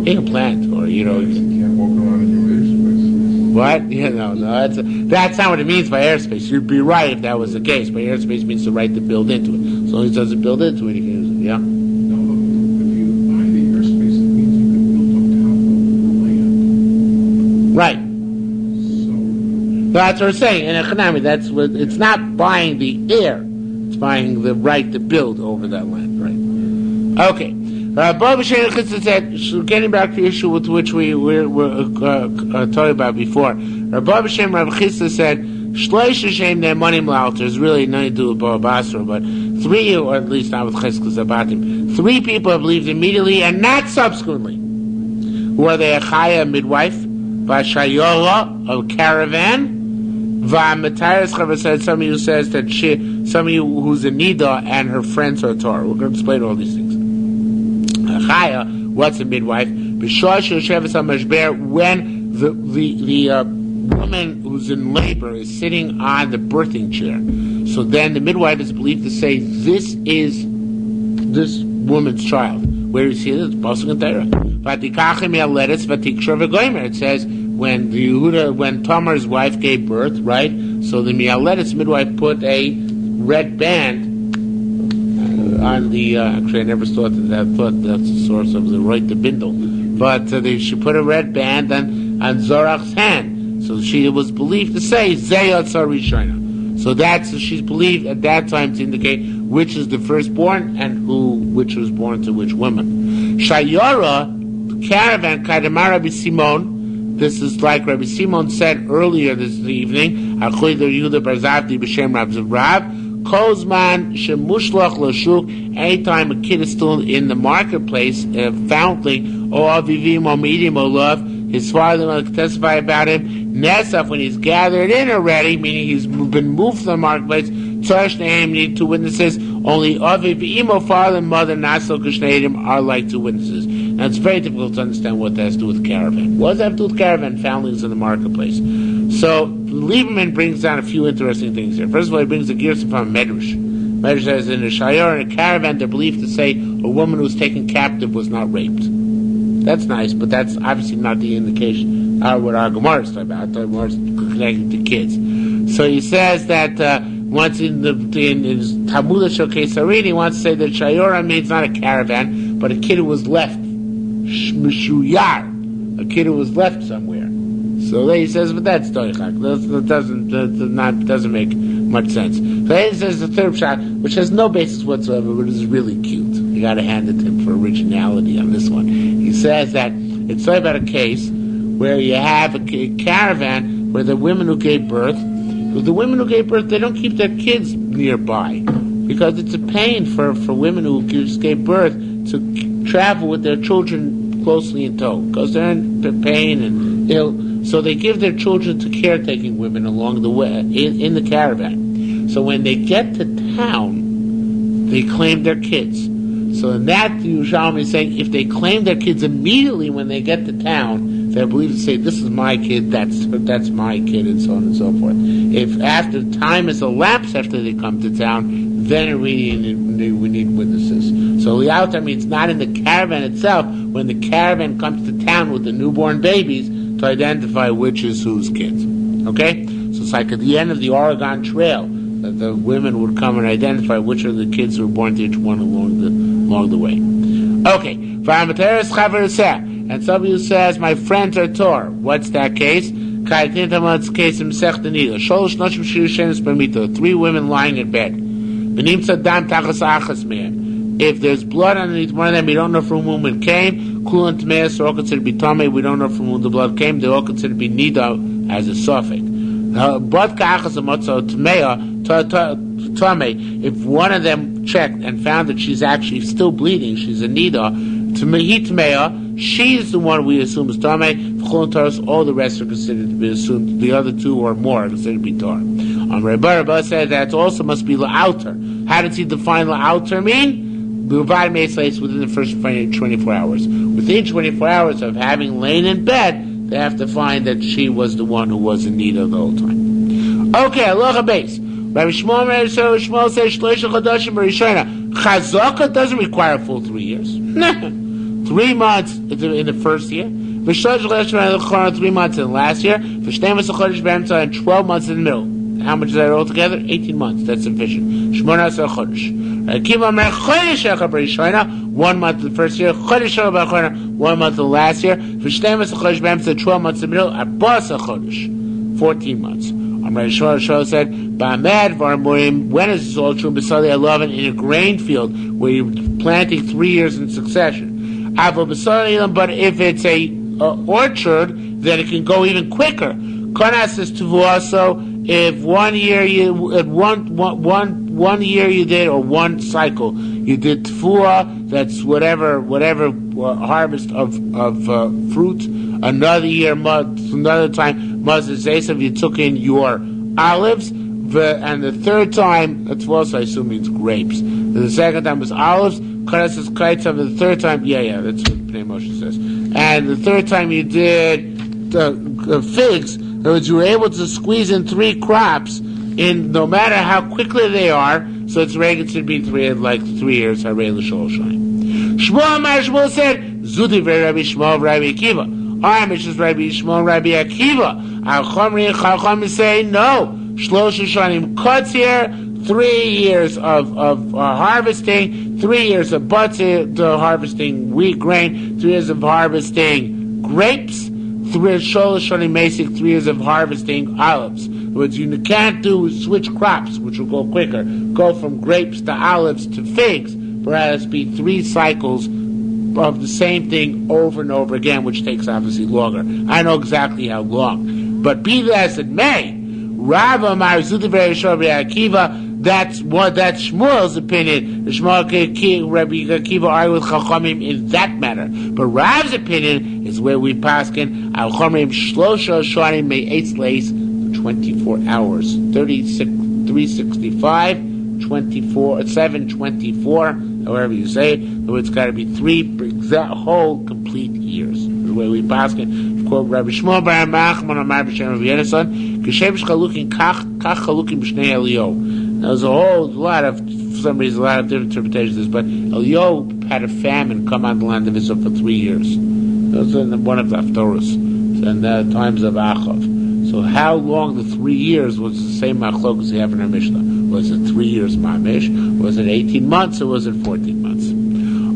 A: He can plant, or
B: You can't walk around in your airspace.
A: what? Yeah, no. That's not what it means by airspace. You'd be right if that was the case. But airspace means the right to build into it. As long as he doesn't build into it, he can use it. Yeah.
C: No, if you buy the airspace, it means you can build on top of the land.
A: Right.
C: So,
A: That's what we're saying. In economy, that's what. It's not buying the air. It's buying the right to build over that land. Right. Okay. Bava Basra said, getting back to the issue with which we were talking about before. Bava Basra Rav Chisda said, Shloish Hashem Ne'emanim La'alter. There's really nothing to do with Bava Basra, but three, or at least not with Chizkiah Zabatim, three people have believed immediately and not subsequently. Who are they? Achaya, a midwife, Vashayola, a caravan, Va'amataris Chavar said, somebody who says that somebody who's a Nida and her friends are Torah. We're going to explain all these things. Chaya, what's a midwife? When the woman who's in labor is sitting on the birthing chair, so then the midwife is believed to say, "This is this woman's child." Where is he? It's Pasuk and Torah. It says when Tamar's wife gave birth, right? So the Mialetis midwife put a red band on the actually I never thought that's the source of the right to bindle, but she put a red band on Zorach's hand, so she was believed to say Zayat Sarishana. So she's believed at that time to indicate which is the firstborn and which was born to which woman. Shayara, the caravan, Kaidamar Rabbi Simon. This is like Rabbi Simon said earlier this evening. Kozman shemushlach l'shuk. Anytime a kid is still in the marketplace, foundling or avivim or meeting or love, his father will testify about him. Nesaf, when he's gathered in already, meaning he's been moved from the marketplace. Tzarsh nehem, need two witnesses. Only avivim or father and mother, nasal kushnedim, are like two witnesses. Now it's very difficult to understand what that has to do with caravan. What does that have to do with caravan? Foundlings in the marketplace. So Lieberman brings down a few interesting things here. First of all, he brings the gears from Medrash. Medrash says in a shiur, in a caravan, they're believed to say a woman who was taken captive was not raped. That's nice, but that's obviously not the indication. What our Gemara is talking about. Our Gemara is connected to kids. So he says that once in his Talmud Shokei Sarin, he wants to say that shiur means not a caravan, but a kid who was left. Mishuyar, a kid who was left somewhere. So then he says, but that's doichak. That doesn't make much sense. So then he says the third shot, which has no basis whatsoever, but is really cute. I got to hand it to him for originality on this one. He says that it's talking about a case where you have a caravan where the women who gave birth, they don't keep their kids nearby because it's a pain for women who just gave birth to travel with their children closely in tow because they're in pain and ill. So they give their children to caretaking women along the way in the caravan. So when they get to town, they claim their kids. So in that, the Yerushalmi is saying if they claim their kids immediately when they get to town, they're believed to say, this is my kid, that's my kid, and so on and so forth. If after time has elapsed after they come to town, then we need witnesses. So liautar means not in the caravan itself, when the caravan comes to town with the newborn babies, to identify which is whose kids. Okay? So it's like at the end of the Oregon Trail, that the women would come and identify which are the kids who were born to each one along the way. Okay. And somebody who says, my friends are Tor. What's that case? It's case in Masechta Nida. 3 women lying in bed. If there's blood underneath one of them, we don't know from whom it came. Kulan Tmeas are all considered to be Tame. We don't know from whom the blood came. They're all considered to be Nida as a suffix. If one of them checked and found that she's actually still bleeding, she's a Nida, she's the one we assume is Tame. All the rest are considered to be assumed. The other 2 or more are considered to be Tar. Rabbi said that also must be La'autar. How does he define La'autar mean? Within the first 24 hours. Within 24 hours of having lain in bed, they have to find that she was the one who was in need of the whole time. Okay, halacha base. Rabbi Shmuel says Chazaka doesn't require a full 3 years. 3 months in the first year. 3 months in the last year. And 12 months in the middle. How much is that altogether? 18 months. That's sufficient. 1 month in the first year. 1 month in the last year. 12 months in the middle. 14 months. Shmuel said, when is this all true? In a grain field where you're planting 3 years in succession. But if it's a orchard, then it can go even quicker. Konas is so if 1 year you at one year you did, or one cycle you did tefua, that's whatever harvest of fruit. Another year, another time, Mazazesa, you took in your olives, and the third time, that's also I assume means grapes. The second time was olives. Konas is kaitzav. The third time, that's what Pnei Moshe says. And the third time you did figs. In other words, you were able to squeeze in 3 crops in no matter how quickly they are. So it's regular to be 3 years. Harei l'shol shayim. Shmuel said, Zudi Rabbi Shmuel Rabbi Akiva. I'm just Rabbi Shmuel Rabbi Akiva. Al Chomri say no. Shlosh shanim cuts here. 3 years of harvesting. 3 years of harvesting wheat grain. 3 years of harvesting grapes. 3 years of harvesting olives. In other words, you can't switch crops, which will go quicker. Go from grapes to olives to figs, but it has to be 3 cycles of the same thing over and over again, which takes obviously longer. I know exactly how long. But be that as it may, Rav Amar Zudiver Akiva, that's Shmuel's opinion. The Shmuel Rabbi Akiva argue with Chachamim in that matter. But Rav's opinion is where we paskin al Chomrim Shlosha Shanim Me'etz Leis 24 hours. 365, 24, 724, however you say it. So it's got to be 3 whole complete years. The way we paskin. Quote Rabbi Shmuel Bar Machman Amar B'Shem Rabbi Yonasan, Kishem Shchalukin Kach Chalukin B'Shnei Elio. There's for some reason, a lot of different interpretations of this, but Elio had a famine come on the land of Israel for 3 years. That was in one of the Haftorahs, and the times of Achav. So how long the 3 years was the same machlok as we have in our Mishnah? Was it 3 years mamish? Was it 18 months? Or was it 14 months?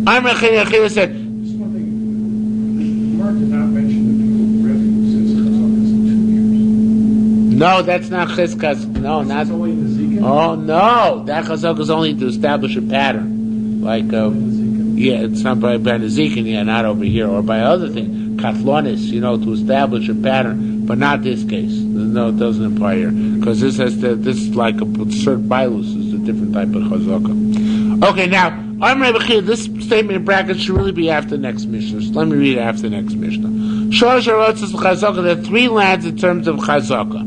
A: Amar Chayachira said,
C: there's one thing, Mark did not mention the people who read since Chazak is in 2 years.
A: no, that's not Chizkas. No, not.
C: It's only in the Zika?
A: Oh no, that Chazak is only to establish a pattern. Like,
C: In the Zika.
A: Yeah, it's not by Nezikin, yeah, not over here, or by other things, Katlonis, to establish a pattern, but not this case. No, it doesn't apply here, because this is like a cert bilus, is a different type of chazaka. Okay, now, this statement in brackets should really be after the next Mishnah. So let me read it after the next Mishnah. There are three lands in terms of chazaka.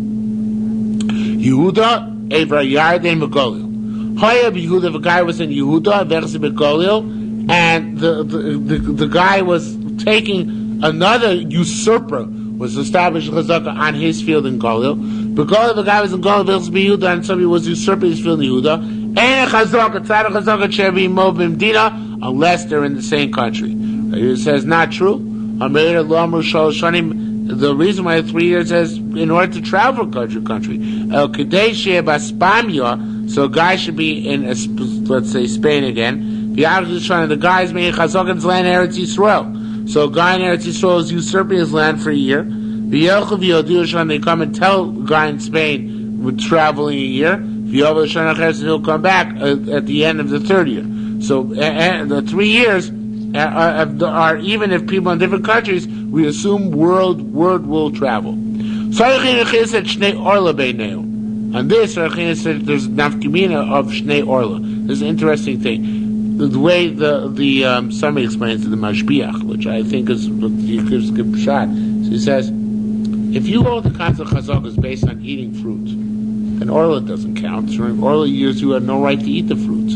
A: Yehuda, Evra Yarden, Megolil. Hayab Yehuda, if a guy was in Yehuda, Versi Megolil, and the guy was taking another usurper, was establishing chazaka on his field in Golil. Begolil, the guy was in Golil, Versi Yehuda, and somebody was usurping his field in Yehuda. And chazaka, tzad chazaka, chevi mo b'mdina, unless they're in the same country. It says not true. The reason why 3 years is in order to travel from country to country. So a guy should be in, let's say, Spain again. The guy is making chazaka in his land, Eretz Yisrael. So a guy in Eretz Yisrael is usurping his land for a year. They come and tell a guy in Spain we're traveling a year. He'll come back at the end of the third year. So the 3 years are even if people in different countries, we assume word will travel. So on this, there's nafkamina of Shnei Orla. There's an interesting thing. The way the somebody explains it, the Mashbiach, which I think is gives a good shot. So he says, if you hold the concept of chazaka is based on eating fruit, then Orla doesn't count. During Orla years, you have no right to eat the fruits,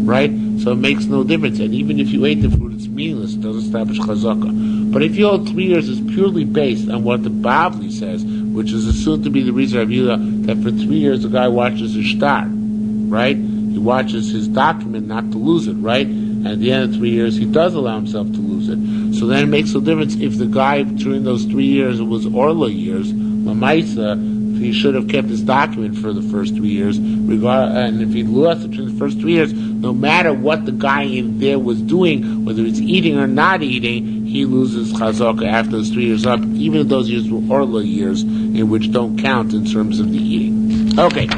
A: right? So it makes no difference. And even if you ate the fruit, it's meaningless. It doesn't establish chazaka. But if you hold 3 years is purely based on what the Bavli says, which is assumed to be the reason of Yehuda, that for 3 years the guy watches his shtar, right? He watches his document not to lose it, right? And at the end of 3 years, he does allow himself to lose it. So then it makes no difference if the guy during those 3 years, it was Orla years, Lamaisa, he should have kept his document for the first 3 years, and if he lost it during the first 3 years, no matter what the guy in there was doing, whether it's eating or not eating, he loses chazaka after those 3 years up, even if those years were Orla years, in which don't count in terms of the eating. Okay,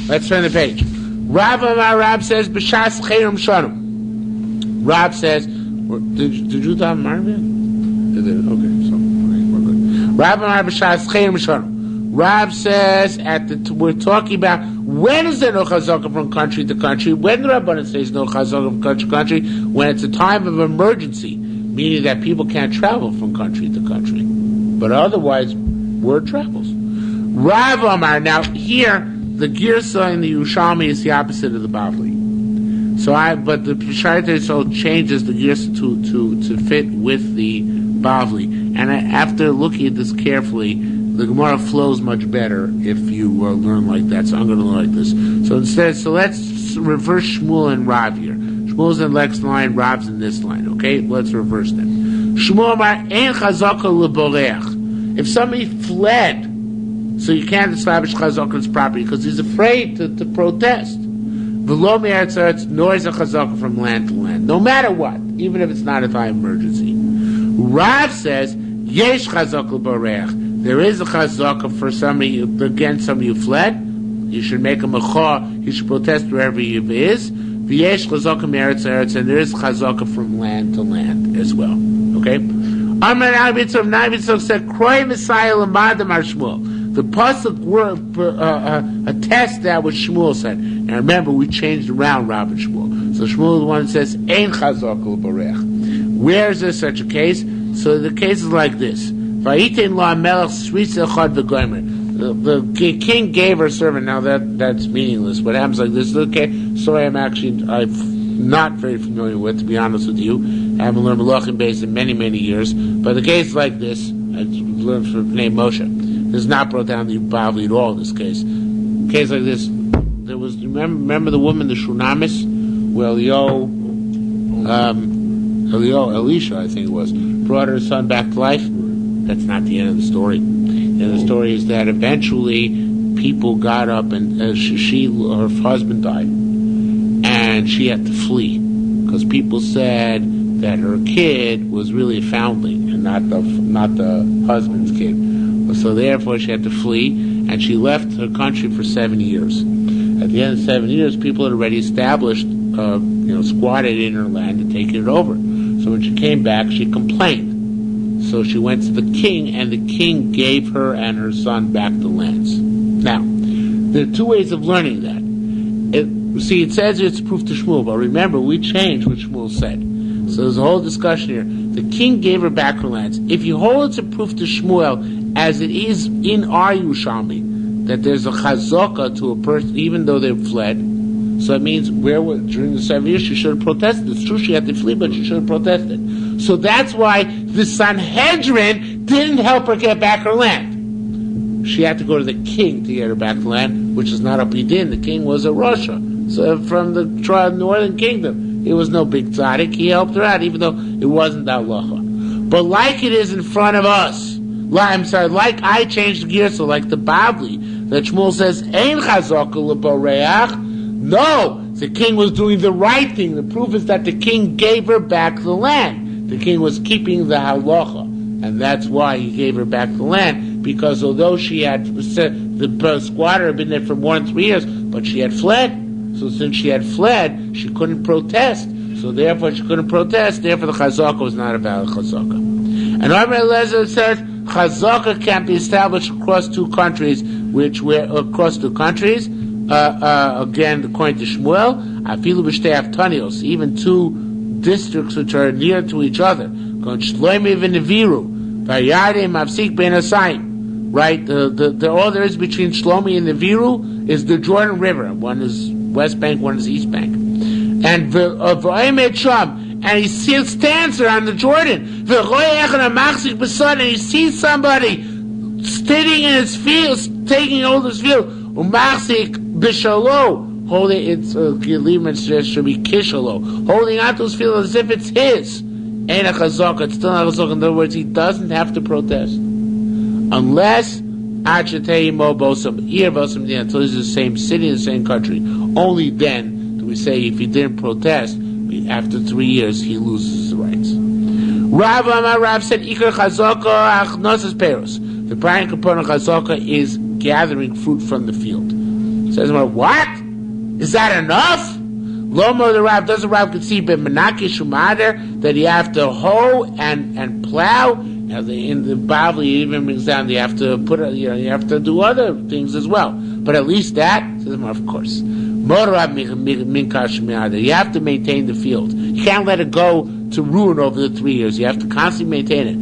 A: let's turn the page. Rab says, B'shas chayrim shanu. Rab says, did you daven Marvin? Okay, so we're good. Rab B'shas chayrim shanu. Rab says we're talking about when is there no chazaka from country to country? When the Rabbanan says no chazaka from country to country? When it's a time of emergency, meaning that people can't travel from country to country. But otherwise, word travels. Rav Amar. Now here, the Girsa in the Yerushalmi is the opposite of the Bavli. But the Pesharite so changes the Girsa to fit with the Bavli. And after looking at this carefully, the Gemara flows much better if you learn like that. So I'm going to learn like this. So let's reverse Shmuel and Rav here. Shmuel's in the next line, Rav's in this line. Okay, let's reverse them. Shmuel Amar ein chazaka leborech. If somebody fled, so you can't establish chazaka on his property because he's afraid to protest. V'lo me'eretz eretz, nor is a chazaka from land to land, no matter what, even if it's not a time of emergency. Rav says yesh chazaka leborech. There is a chazaka for somebody against somebody who fled. You should make him a chor. He should protest wherever he is. V'yesh chazaka me'eretz eretz, and there is chazaka from land to land as well. Okay. Amar Navitzov said, "Kroi Messiah l'madam ar Shmuel." The pasuk attests that what Shmuel said. And remember, we changed around Rav and Shmuel. So Shmuel is the one that says, "Ein chazaka l'borech." Where is there such a case? So the case is like this. Vayitein lo hamelech sritza echad v'gomer. The king gave her servant. Now that's meaningless. What happens like this? Okay, sorry, I'm not very familiar with, to be honest with you. I haven't learned Malachim based in many, many years. But the case like this, I learned from Pnei Moshe. This is not brought down the Bavli at all in this case. Case like this, there was, remember the woman, the Shunamis, where Elisha, I think it was, brought her son back to life? That's not the end of the story. The end of the story is that eventually people got up and her husband died. And she had to flee because people said that her kid was really a foundling and not the husband's kid. So therefore she had to flee, and she left her country for 7 years. At the end of 7 years, people had already established squatted in her land and taken it over. So when she came back, she complained. So she went to the king, and the king gave her and her son back the lands. Now, there are two ways of learning that. It says it's proof to Shmuel, but remember, we changed what Shmuel said. So there's a whole discussion here. The king gave her back her lands. If you hold it's a proof to Shmuel, as it is in our Yerushalmi, that there's a chazaka to a person, even though they fled, so it means during the 7 years she should have protested. It's true she had to flee, but she should have protested. So that's why the Sanhedrin didn't help her get back her land. She had to go to the king to get her back the land, which is not a bidin. The king was a Russia. So from the northern kingdom, he was no big tzaddik. He helped her out, even though it wasn't the halacha. But like it is in front of us, like I changed the gear, so like the Bavli, that Shmuel says, Ein chazaka l'boreach. No, the king was doing the right thing. The proof is that the king gave her back the land. The king was keeping the halacha, and that's why he gave her back the land, because although she had, the squatter had been there for more than 3 years, but she had fled. So since she had fled, she couldn't protest. So therefore she couldn't protest, therefore the chazaka was not a valid chazaka. And Rabbi Eliezer says, chazaka can't be established across two countries, again, according to Shmuel, afilu b'shtei aftanios, even two districts which are near to each other. Shloimi v'neviru, v'yardei mafsik ben asayim. Right, all there is between Shlomi and Neviru is the Jordan River. One is West Bank, one is East Bank. And and he stands there on the Jordan. And he sees somebody sitting in his field, taking hold of his field. Holding should be kishalo, holding onto his field as if it's his. Ain't a chazaka, it's still not a chazaka. In other words, he doesn't have to protest. Unless until he's the same city, the same country. Only then do we say if he didn't protest, after 3 years he loses the rights. Rav said, Ikar chazaka achnosas peros. The primary component of chazaka is gathering fruit from the field. Says, what? Is that enough? Lomo the Rav, does the Rav conceive b'menakish u'mader that you have to hoe and plow? Now, in the Bible, it even brings down you have to put, you have to do other things as well. But at least that, of course. You have to maintain the field. You can't let it go to ruin over the 3 years. You have to constantly maintain it.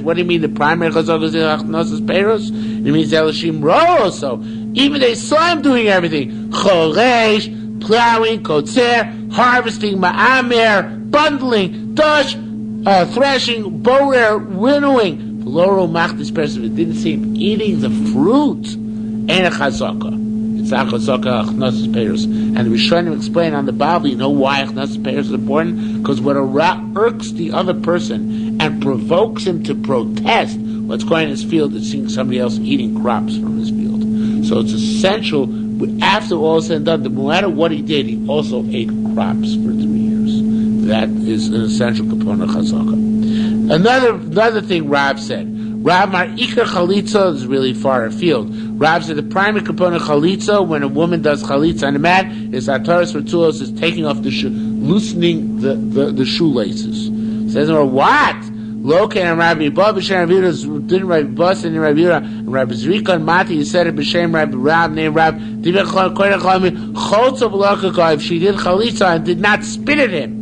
A: What do you mean the primary chazaka is achnosas peros? It means elashim ro. So even they saw him doing everything: choresh, plowing, kotzer, harvesting, ma'amer, bundling, dash. Threshing, borer, winnowing. Loro mach this person. It didn't see him eating the fruit. Ain't a chazaka. It's not chazaka achnosas peros. And the Rishonim explain on the Bible, you know why achnosas peros is important? Because when a rat irks the other person and provokes him to protest what's going on in his field, is seeing somebody else eating crops from his field. So it's essential. After all is said and done, no matter what he did, he also ate crops for 3 years. That is an essential component of chazaka. Another thing Rav said. Rav Mar Iker Chalitza is really far afield. Rav said the primary component of Chalitza, when a woman does Chalitza on a man, is Ataras Ratulos, is taking off the shoe, loosening the shoelaces. Says, what? Loken and Rabbi Bava Basra didn't Rabbi Bas and Rabbi Yura and Rabbi Zrika and Mati. He said it b'shem Rabbi Rab named Rab. If she did Chalitza and did not spit at him.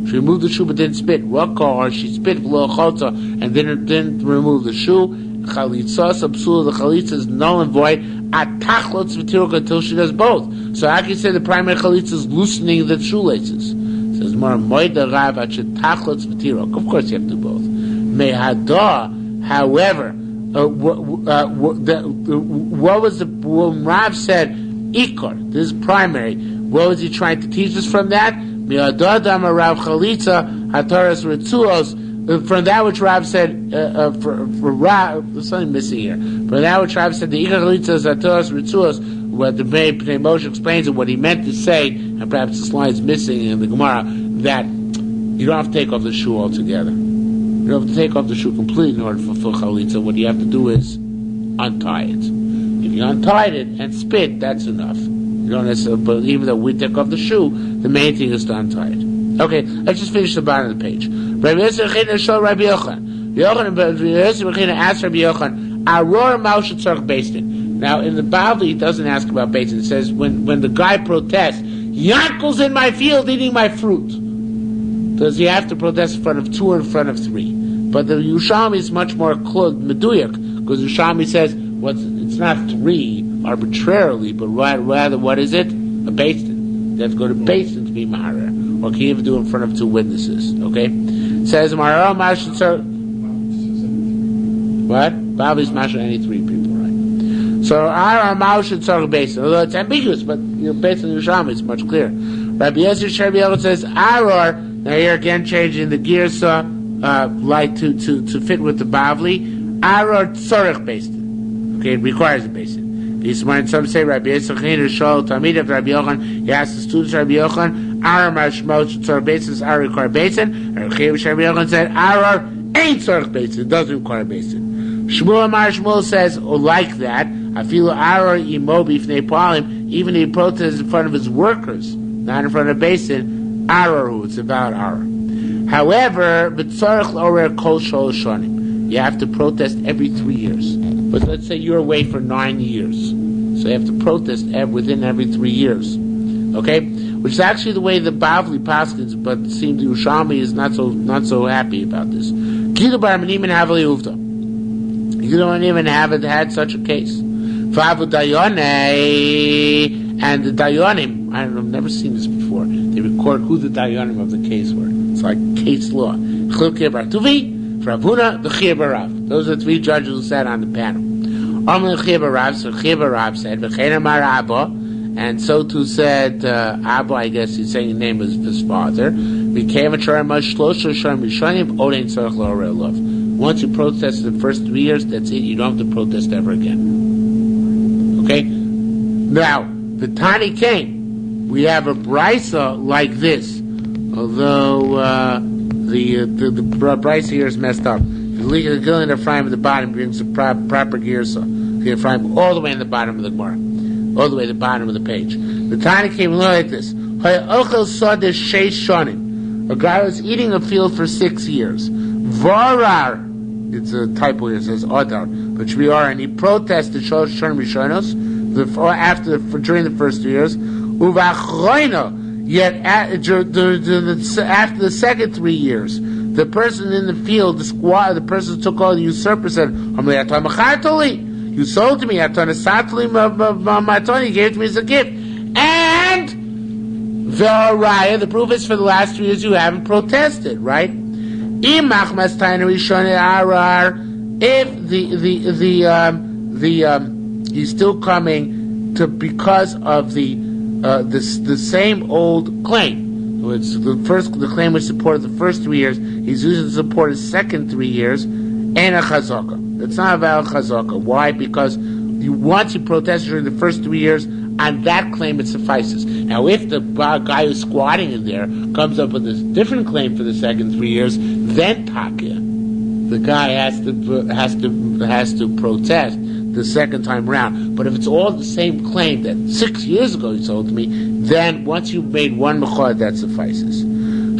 A: She removed the shoe but didn't spit. Or she spit below chotza and didn't remove the shoe. Chalitza subsul, the chalitza is null and void. Atachlotz v'tiruk until she does both. So I can say the primary chalitza is loosening the shoelaces. It says more moida rav atachlotz v'tiruk. Of course you have to do both. Mehada, however, what was when Rav said ikar? This is primary. What was he trying to teach us from that? From that which Rav said, for Rav, there's something missing here. From that which Rav said, the Ikar Chalitza is Hataras Ritzuos, what the Pnei Moshe explains, and what he meant to say, and perhaps this line is missing in the Gemara, that you don't have to take off the shoe altogether. You don't have to take off the shoe completely in order to fulfill Chalitza. What you have to do is untie it. If you untied it and spit, that's enough. You don't necessarily, but even though we take off the shoe, the main thing is to untie it. Okay, let's just finish the bottom of the page. Rabbi Yosef showed Rabbi Yochanan. Rabbi Yosef asked Rabbi Yochanan, Aror Maush Tzarech Beistin. Now, in the Bavli, it doesn't ask about Beistin. It says, when the guy protests, Yankel's in my field eating my fruit. Does he have to protest in front of 2 or in front of 3? But the Yerushalmi is much more meduyak, because Yerushalmi says, it's not 3 arbitrarily, but rather, what is it? A Beistin. You have to go to Beistin to be Maharer. Or can you even do it in front of 2 witnesses? Okay? It says, Marah Maush Tzarech. What? Bavli's Mashal any 3 people, right? So our Maush Tzarech Beistin. Although it's ambiguous, but based on Yerushalmi, it's much clearer. Rabbi Yosef Sherbi Elot says Aror. Now here again, changing the girsa like to fit with the Bavli. Aror Tzarech Beistin. Okay, it requires a Beistin. Some say Rabbi Yosef Shol Talmid of Rabbi Yochanan. He asked the students Rabbi Yochanan, Aror Maush Tzarech Beistin. Aror require Beistin. Rabbi Yochanan said Aror ain't Tzarech Beistin. It doesn't require Beistin. Shmuel says, like that, Afilu Aror Imo Bifnei Palim, even if he protests in front of his workers, not in front of Beistin, Aror, it's about Aror. However, B'tzarech L'orer Kol Shol Shonim, you have to protest every 3 years. But let's say you're away for 9 years, so you have to protest within every 3 years. Okay? Which is actually the way the Bavli paskins, but it seems Yerushalmi is not so happy about this. Kilu Bar Menim Havli Uvda. You don't even have it had such a case. Vavu Dayoneh and the Dayonim. I've never seen this before. They record who the Dayonim of the case were. It's like case law. Chilkei Bar Tuvi, Ravuna, the Chiyah Barav. Those are the 3 judges who sat on the panel. Amar Chiyah Barav. So Chiyah Barav said, "V'chein Amar Abba," and so too said Abba. I guess he's saying the name of his father. Became a Sharma Shlosha Sharm Rishonim Odein Tzarech L'Orei Lov. Once you protest the first 3 years, that's it. You don't have to protest ever again. Okay? Now, the Tani came. We have a brisa like this. Although the brisa here is messed up. The Gilin Ephraim at the bottom brings the proper girsa. The Ephraim all the way in the bottom of the Gemara. All the way to the bottom of the page. The Tani came like this. A guy was eating a field for 6 years. Varar. It's a typo here. It says Adar, but we are, and he protested Shalosh Sharm Rishonos during the first 2 years. Uvachroino. Yet after the second 3 years, the person in the field, the person who took all the usurper said, "You sold to me. You gave it to me as a gift." And the proof is for the last 3 years you haven't protested, right? If he's still coming to because of the same old claim. It's the claim which supported the first 3 years. He's using to support his second 3 years, and a chazaka. It's not a valid chazaka. Why? Because once you protest during the first 3 years, on that claim it suffices. Now, if the guy who's squatting in there comes up with a different claim for the second 3 years, then Takia, the guy has to protest the second time around. But if it's all the same claim that 6 years ago he sold to me, then once you've made one mechad, that suffices.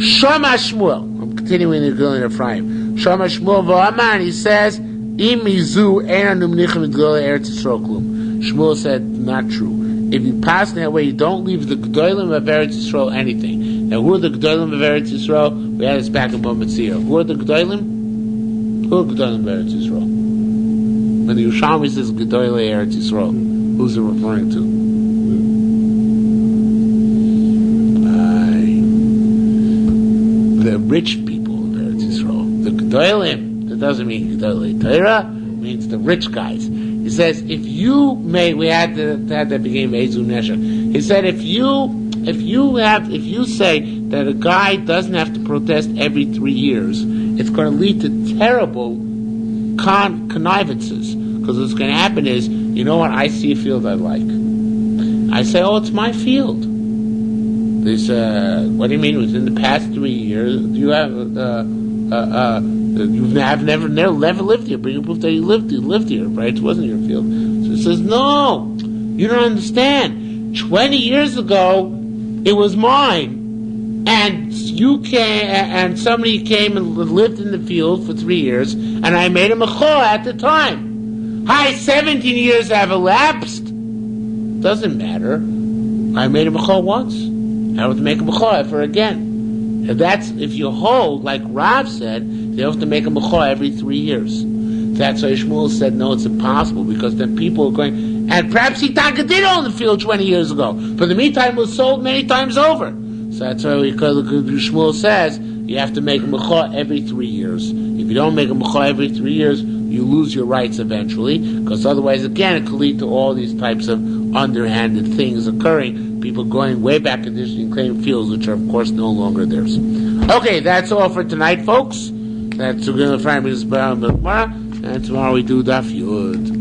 A: Shama Shmuel, I'm continuing the Gilin Ephraim. Shama Shmuel v'amar, he says, Imizu einu mnichim Gedolei Eretz Yisrael klum. Shmuel said, not true. If you pass that way, you don't leave the Gedolim of Eretz Yisrael anything. Now, who are the Gedolim of Eretz Yisrael? We had this back in Bometzir. Who are the Gedolim? Who are the Gedolim of Eretz Yisrael? When the Yerushalmi says Gedolei Eretz Yisrael, who's it referring to? The rich people of Eretz Yisrael. The Gedolim, that doesn't mean Gedolei Torah, it means the rich guys. He says, if you we had that became Ezu Nesher. He said, if you say that a guy doesn't have to protest every 3 years, it's going to lead to terrible connivances. Because what's going to happen is, you know what, I see a field I like. I say, oh, it's my field. They say, what do you mean? Within the past 3 years, you have never lived here. Bring a proof that you lived here, right? It wasn't your field. So it says, no, you don't understand. 20 years ago, it was mine, and and somebody came and lived in the field for 3 years, and I made a mechor at the time. Hi, 17 years have elapsed. Doesn't matter. I made a mechor once. I have to make a mechor ever again. And that's if you hold, like Rav said, they have to make a mechor every 3 years. That's why Shmuel said, no, it's impossible, because then people are going, and perhaps he did own the field 20 years ago, but in the meantime it was sold many times over. So that's why Shmuel says, you have to make a mechor every 3 years. If you don't make a mechor every 3 years, you lose your rights eventually, because otherwise, again, it could lead to all these types of underhanded things occurring, people going way back in history and claiming fields which are, of course, no longer theirs. Okay, that's all for tonight, folks. That's we're going to find this tomorrow we do Daf Yud.